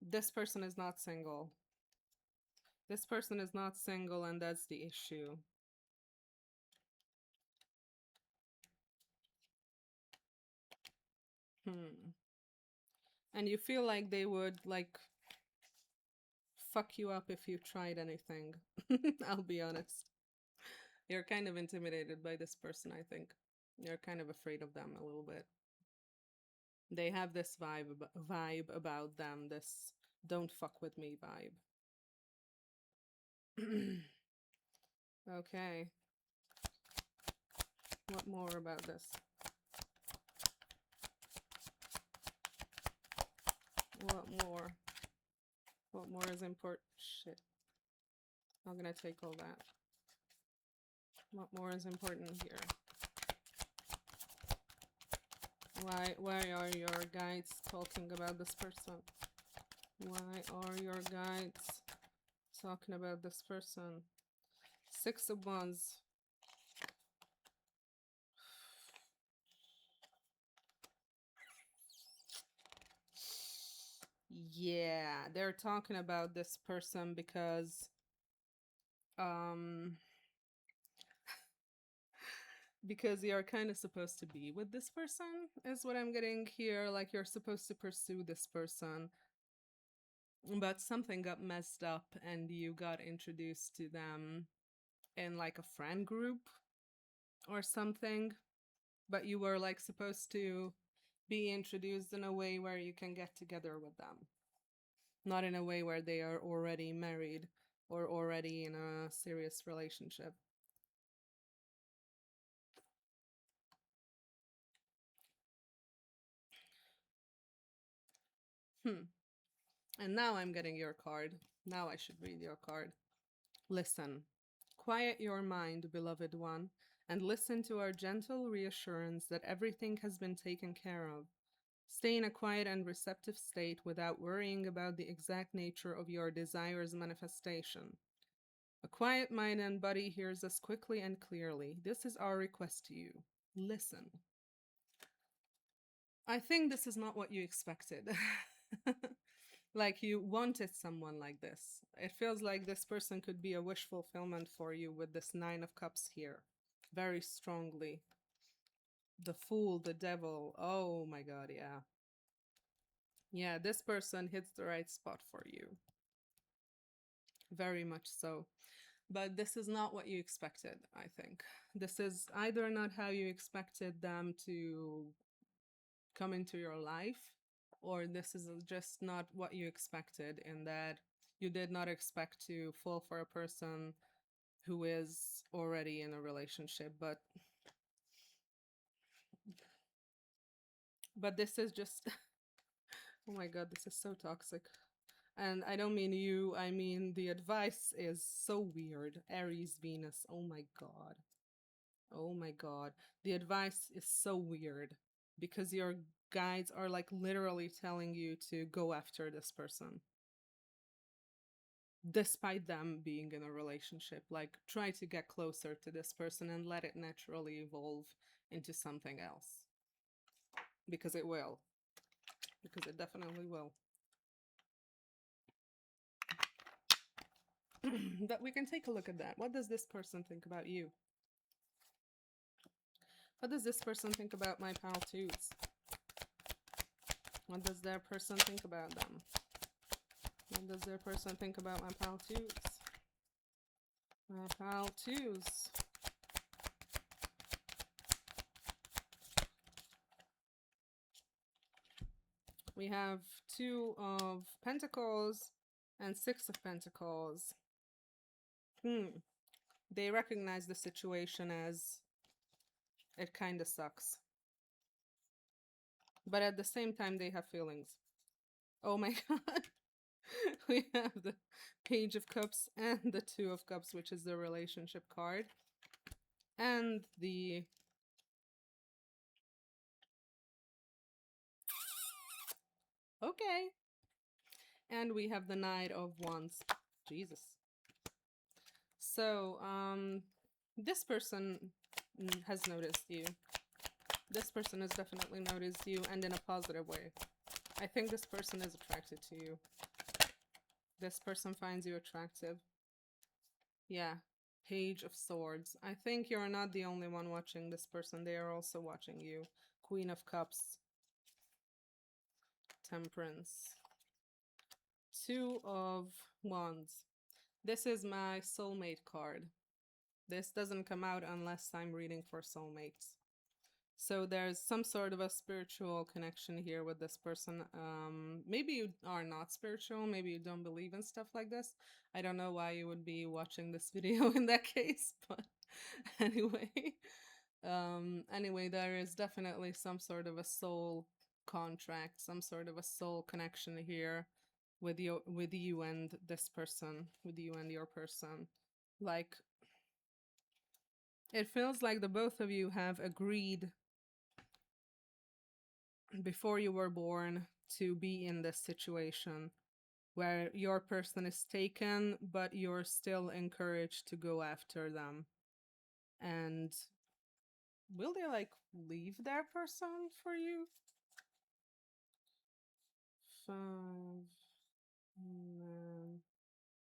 This person is not single. This person is not single, and that's the issue. And you feel like they would, like, fuck you up if you tried anything. I'll be honest. You're kind of intimidated by this person, I think. You're kind of afraid of them a little bit. They have this vibe about them, this don't fuck with me vibe. Okay. What more about this? What more? What more is important? Shit. I'm gonna take all that. What more is important here? Why are your guides talking about this person? Why are your guides talking about this person. Six of Wands. Yeah, they're talking about this person um because you're kind of supposed to be with this person is what I'm getting here, like you're supposed to pursue this person, but something got messed up and you got introduced to them in like a friend group or something, but you were like supposed to be introduced in a way where you can get together with them, not in a way where they are already married or already in a serious relationship. Hmm. And now I'm getting your card. Now I should read your card. Listen. Quiet your mind, beloved one, and listen to our gentle reassurance that everything has been taken care of. Stay in a quiet and receptive state without worrying about the exact nature of your desire's manifestation. A quiet mind and body hears us quickly and clearly. This is our request to you. Listen. I think this is not what you expected. Like you wanted someone like this. It feels like this person could be a wish fulfillment for you with this Nine of Cups here. Very strongly. The Fool, the Devil. Oh my god, yeah. Yeah, this person hits the right spot for you. Very much so. But this is not what you expected, I think. This is either not how you expected them to come into your life, or this is just not what you expected, in that you did not expect to fall for a person who is already in a relationship. But this is just oh my god, this is so toxic. And I don't mean you, I mean the advice is so weird. Aries, Venus, oh my god. Oh my god. The advice is so weird because your guides are like literally telling you to go after this person despite them being in a relationship. Like, try to get closer to this person and let it naturally evolve into something else. Because it will. Because it definitely will. But we can take a look at that. What does this person think about you? What does this person think about my pal twos? What does their person think about them? What does their person think about my pal twos? My pal twos. We have Two of Pentacles and Six of Pentacles. They recognize the situation as it kind of sucks. But at the same time, they have feelings. Oh my god. We have the Page of Cups and the Two of Cups, which is the relationship card. And the... Okay. And we have the Knight of Wands. Jesus. So, this person has noticed you. This person has definitely noticed you, and in a positive way. I think this person is attracted to you. This person finds you attractive. Yeah. Page of Swords. I think you're not the only one watching this person. They are also watching you. Queen of Cups. Temperance. Two of Wands. This is my soulmate card. This doesn't come out unless I'm reading for soulmates. So there's some sort of a spiritual connection here with this person. Maybe you are not spiritual. Maybe you don't believe in stuff like this. I don't know why you would be watching this video in that case, but anyway. Anyway, there is definitely some sort of a soul contract, some sort of a soul connection here with you and this person, with you and your person. Like, it feels like the both of you have agreed before you were born to be in this situation. where your person is taken, but you're still encouraged to go after them. And will they like leave their person for you? Five.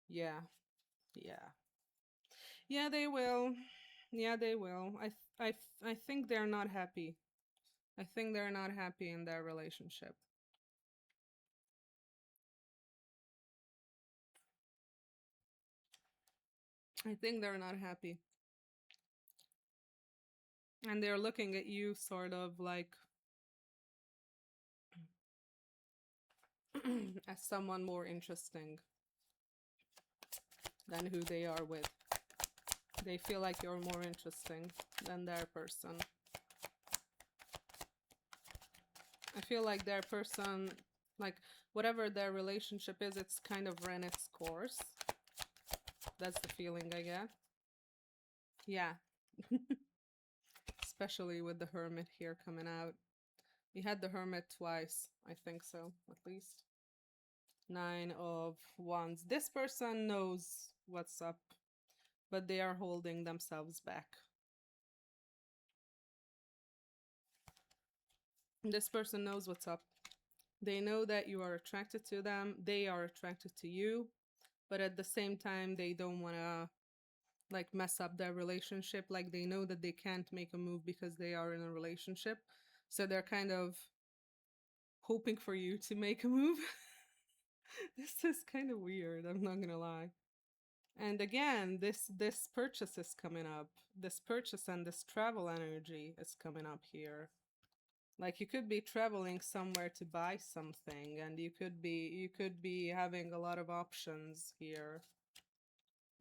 Yeah, yeah, yeah. They will. Yeah, they will. I think they're not happy. I think they're not happy in their relationship. I think they're not happy. And they're looking at you sort of like as someone more interesting than who they are with. They feel like you're more interesting than their person. I feel like their person, like whatever their relationship is, it's kind of ran its course. That's the feeling I get. Yeah. Especially with the hermit here coming out. We had the hermit twice, I think so, at least. Nine of Wands. This person knows what's up, but they are holding themselves back. This person knows what's up. They know that you are attracted to them, they are attracted to you, but at the same time, they don't want to like mess up their relationship. Like they know that they can't make a move because they are in a relationship. So they're kind of hoping for you to make a move. This is kind of weird, I'm not gonna lie. And again, this purchase is coming up. This purchase and this travel energy is coming up here. Like you could be traveling somewhere to buy something, and you could be having a lot of options here.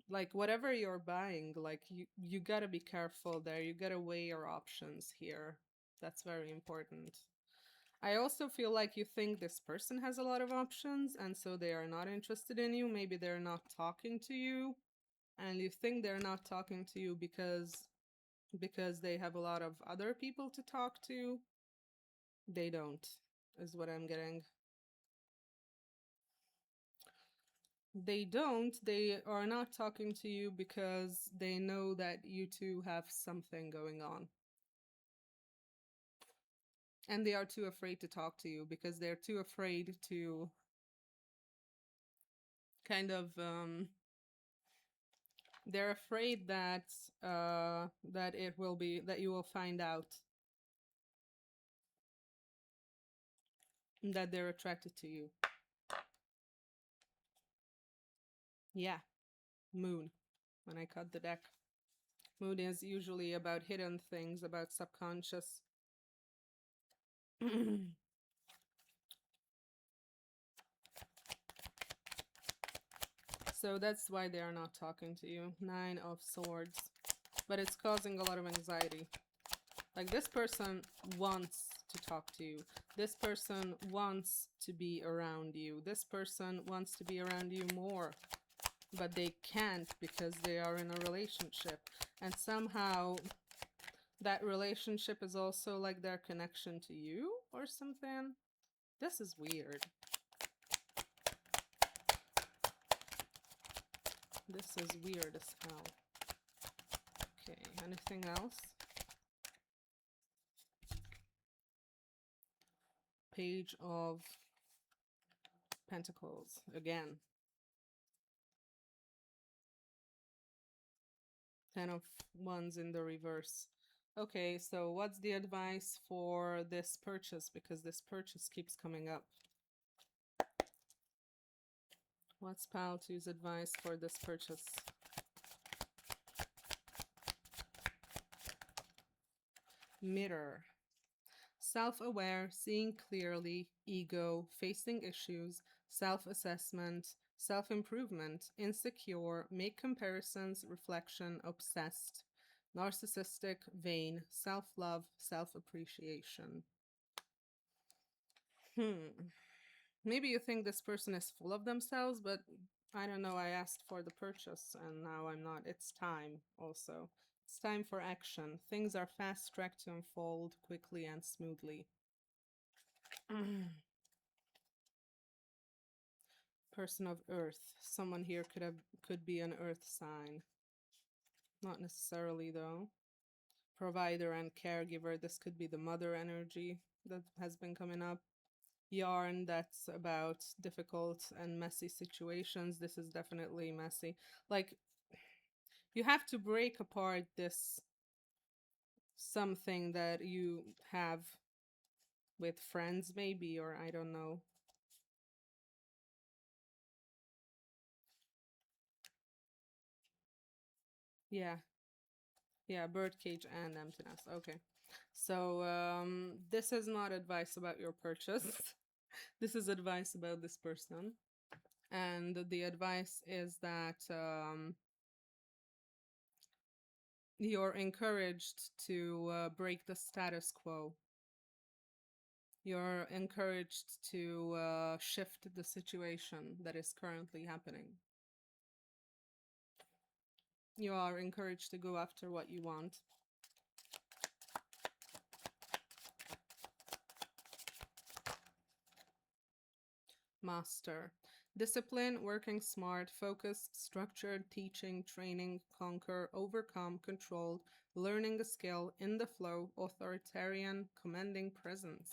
Like whatever you're buying, like you got to be careful there. You got to weigh your options here. That's very important. I also feel like you think this person has a lot of options and so they are not interested in you. Maybe they're not talking to you, and you think they're not talking to you because they have a lot of other people to talk to. They don't, is what I'm getting. They don't. They are not talking to you because they know that you two have something going on. And they are too afraid to talk to you because they're too afraid to kind of they're afraid that it will be that you will find out that they're attracted to you. Yeah, moon. When I cut the deck, moon is usually about hidden things, about subconscious. So that's why they are not talking to you. Nine of Swords. But it's causing a lot of anxiety. Like this person wants to talk to you. This person wants to be around you. This person wants to be around you more. But they can't because they are in a relationship. And somehow that relationship is also like their connection to you or something. This is weird. This is weird as hell. Okay, anything else? Page of Pentacles again. 10 of Wands in the reverse. Okay, so what's the advice for this purchase? Because this purchase keeps coming up. What's Pal 2's advice for this purchase? Mirror. Self-aware, seeing clearly, ego, facing issues, self-assessment, self-improvement, insecure, make comparisons, reflection, obsessed, narcissistic, vain, self-love, self-appreciation. Maybe you think this person is full of themselves, but I don't know, I asked for the purchase and now I'm not. It's time also. It's time for action. Things are fast-tracked to unfold quickly and smoothly. Person of earth. Someone here could be an earth sign. Not necessarily though. Provider and caregiver. This could be the mother energy that has been coming up. Yarn, that's about difficult and messy situations. This is definitely messy. Like, you have to break apart this something that you have with friends, maybe, or I don't know. Yeah, yeah, birdcage and emptiness. Okay. So, this is not advice about your purchase. This is advice about this person. And the advice is that you're encouraged to break the status quo. You're encouraged to shift the situation that is currently happening. You are encouraged to go after what you want. Master. Discipline, working smart, focus, structured, teaching, training, conquer, overcome, controlled, learning a skill, in the flow, authoritarian, commanding presence.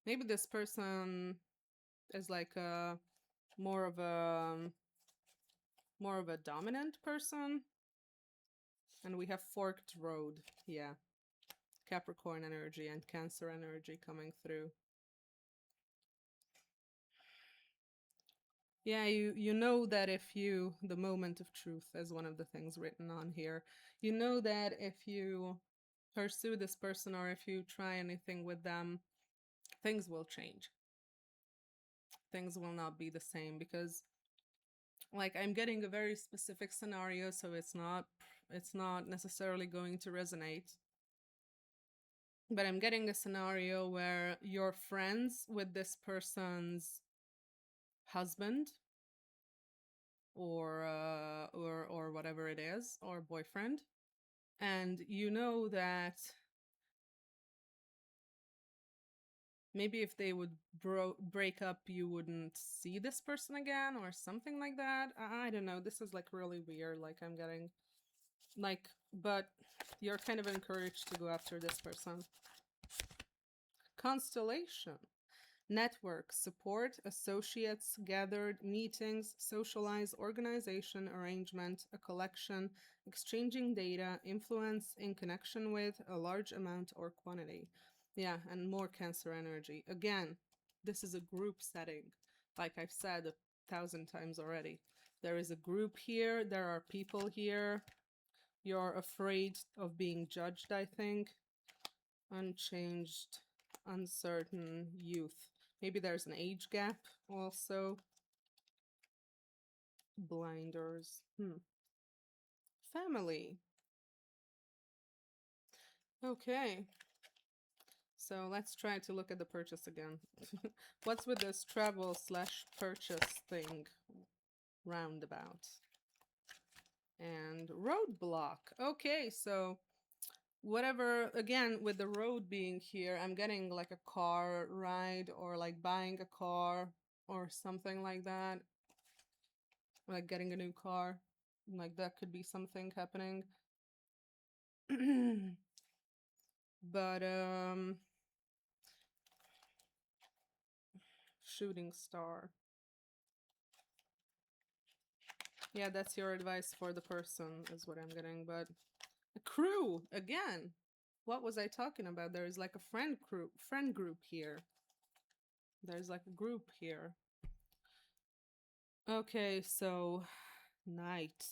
Maybe this person is like a more of a more of a dominant person. And we have forked road. Yeah. Capricorn energy and Cancer energy coming through. Yeah, you know that if you, the moment of truth is one of the things written on here. You know that if you pursue this person or if you try anything with them, things will change. Things will not be the same because like I'm getting a very specific scenario, so it's not necessarily going to resonate. But I'm getting a scenario where you're friends with this person's husband or whatever it is, or boyfriend, and you know that maybe if they would break up you wouldn't see this person again or something like that. I don't know, this is like really weird. Like I'm getting like, but you're kind of encouraged to go after this person. Constellation. Network, support, associates, gathered, meetings, socialize, organization, arrangement, a collection, exchanging data, influence in connection with, a large amount or quantity. Yeah, and more Cancer energy. Again, this is a group setting. Like I've said 1,000 times already. There is a group here, there are people here. You're afraid of being judged, I think. Unchanged, uncertain, youth. Maybe there's an age gap also. Blinders. Family. Okay. So let's try to look at the purchase again. What's with this travel slash purchase thing? Roundabout. And roadblock. Okay, so whatever, again, with the road being here, I'm getting like a car ride or like buying a car or something like that. Like getting a new car. Like that could be something happening. But shooting star. Yeah, that's your advice for the person is what I'm getting. But a crew again. What was I talking about? There is like a friend group here. There's like a group here. Okay, so night.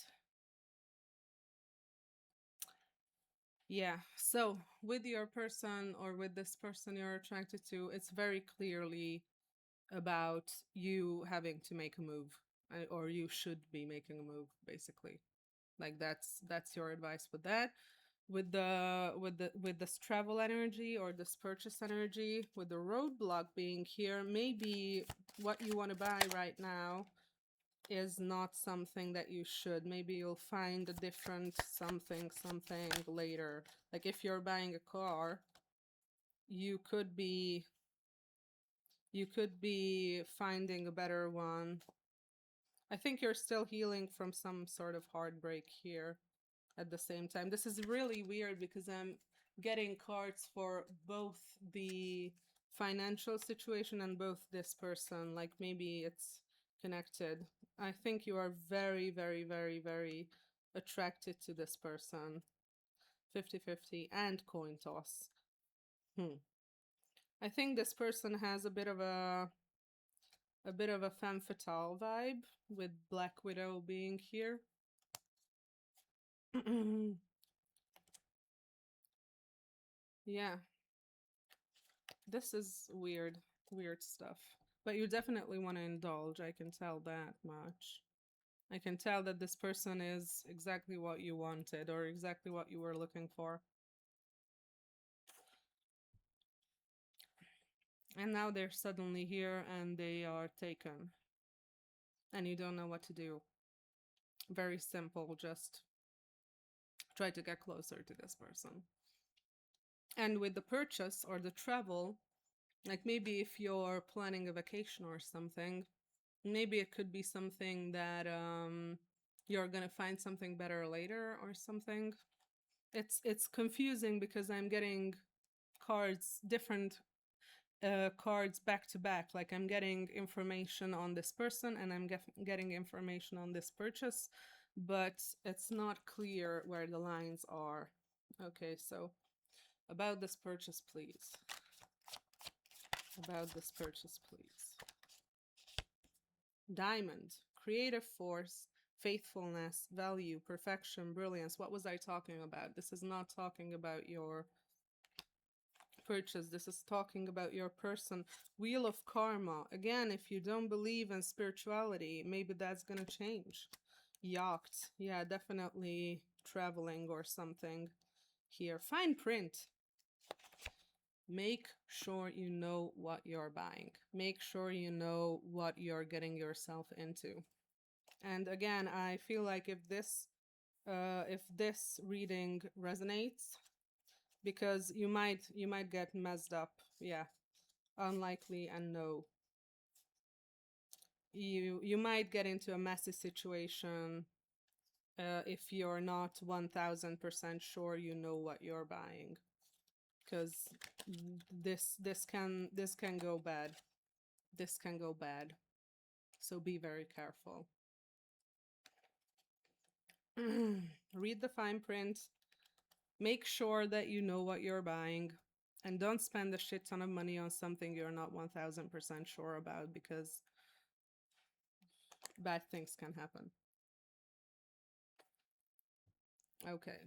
Yeah, so with your person or with this person you're attracted to, it's very clearly about you having to make a move, or you should be making a move, basically. Like that's your advice with that. With this travel energy or this purchase energy, with the roadblock being here, maybe what you want to buy right now is not something that you should. Maybe you'll find a different something later. Like if you're buying a car, you could be finding a better one I think you're still healing from some sort of heartbreak here at the same time. This is really weird because I'm getting cards for both the financial situation and both this person. Like maybe it's connected. I think you are very, very, very, very attracted to this person. 50-50 and coin toss. Hmm. I think this person has a bit of a femme fatale vibe with Black Widow being here. Yeah, this is weird, weird stuff. But you definitely want to indulge, I can tell that much. I can tell that this person is exactly what you wanted or exactly what you were looking for. And now they're suddenly here and they are taken. And you don't know what to do. Very simple, just try to get closer to this person. And with the purchase or the travel, like maybe if you're planning a vacation or something, maybe it could be something that you're gonna find something better later or something. It's confusing because I'm getting cards, different cards back to back. Like I'm getting information on this person and I'm getting information on this purchase, but it's not clear where the lines are. Okay, so about this purchase, please. About this purchase, please. Diamond, creative force, faithfulness, value, perfection, brilliance. What was I talking about? This is not talking about your purchase. This is talking about your person. Wheel of karma. Again, if you don't believe in spirituality, maybe that's gonna change. Yacht. Yeah, definitely traveling or something here. Fine print. Make sure you know what you're buying. Make sure you know what you're getting yourself into. And again, I feel like if this reading resonates, because you might get messed up. Yeah, unlikely and no. You might get into a messy situation if you're not 1000% sure you know what you're buying, because this can go bad. This can go bad. So be very careful. Read the fine print. Make sure that you know what you're buying. And don't spend a shit ton of money on something you're not 1000% sure about, because bad things can happen. Okay.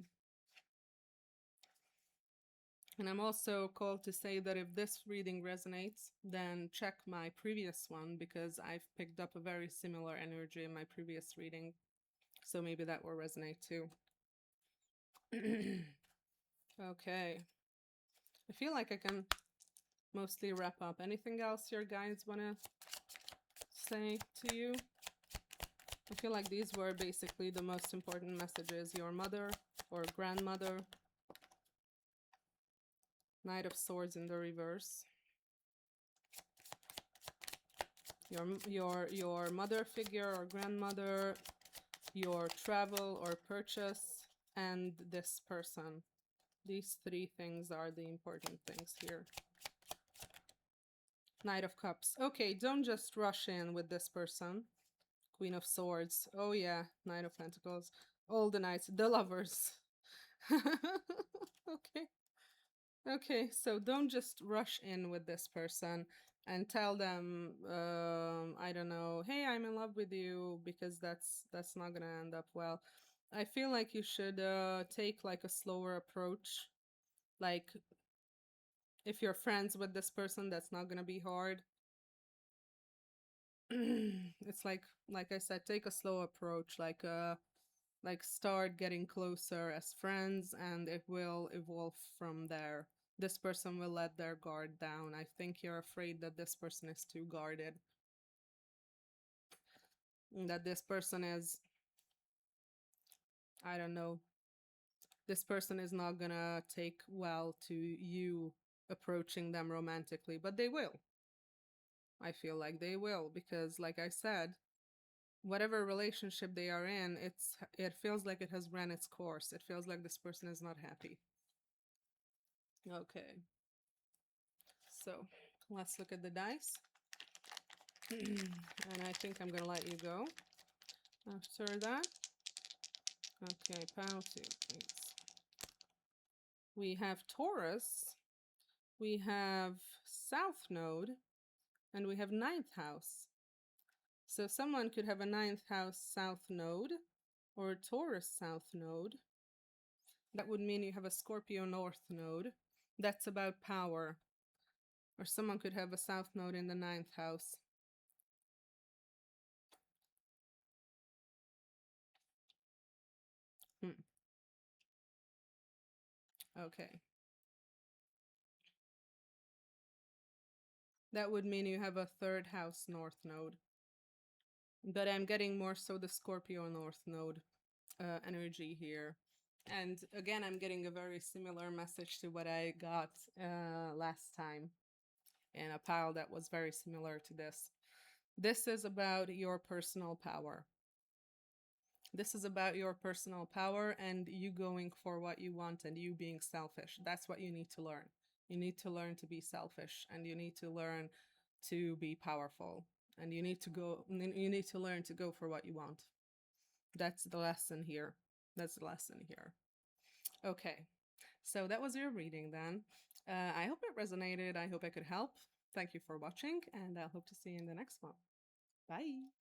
And I'm also called to say that if this reading resonates, then check my previous one, because I've picked up a very similar energy in my previous reading. So maybe that will resonate too. Okay. I feel like I can mostly wrap up. Anything else your guides want to say to you? I feel like these were basically the most important messages. Your mother or grandmother. Knight of Swords in the reverse. Your mother figure or grandmother, your travel or purchase, and this person. These three things are the important things here. Knight of Cups. Okay, don't just rush in with this person. Queen of Swords. Oh yeah, Knight of Pentacles. All the knights. The lovers. Okay. Okay, so don't just rush in with this person and tell them, I don't know, hey, I'm in love with you, because that's not gonna end up well. I feel like you should take like a slower approach. Like if you're friends with this person, that's not gonna be hard. It's like I said, take a slow approach, like start getting closer as friends, and it will evolve from there. This person will let their guard down. I think you're afraid that this person is too guarded, that this person is, I don't know, this person is not gonna take well to you approaching them romantically, but they will. I feel like they will, because like I said, whatever relationship they are in, it feels like it has ran its course. It feels like this person is not happy. Okay, so let's look at the dice. And I think I'm gonna let you go after that. Okay, pile two, please. We have Taurus, we have South Node, and we have ninth house. So someone could have a ninth house South Node or a Taurus South Node. That would mean you have a Scorpio North Node. That's about power. Or someone could have a South Node in the ninth house. Hmm. Okay. That would mean you have a third house North Node. But I'm getting more so the Scorpio North Node energy here. And again, I'm getting a very similar message to what I got last time in a pile that was very similar to this. This is about your personal power. This is about your personal power and you going for what you want and you being selfish. That's what you need to learn. You need to learn to be selfish and you need to learn to be powerful and you need to learn to go for what you want. That's the lesson here. That's the lesson here. Okay. So that was your reading then. I hope it resonated. I hope I could help. Thank you for watching and I hope to see you in the next one. Bye.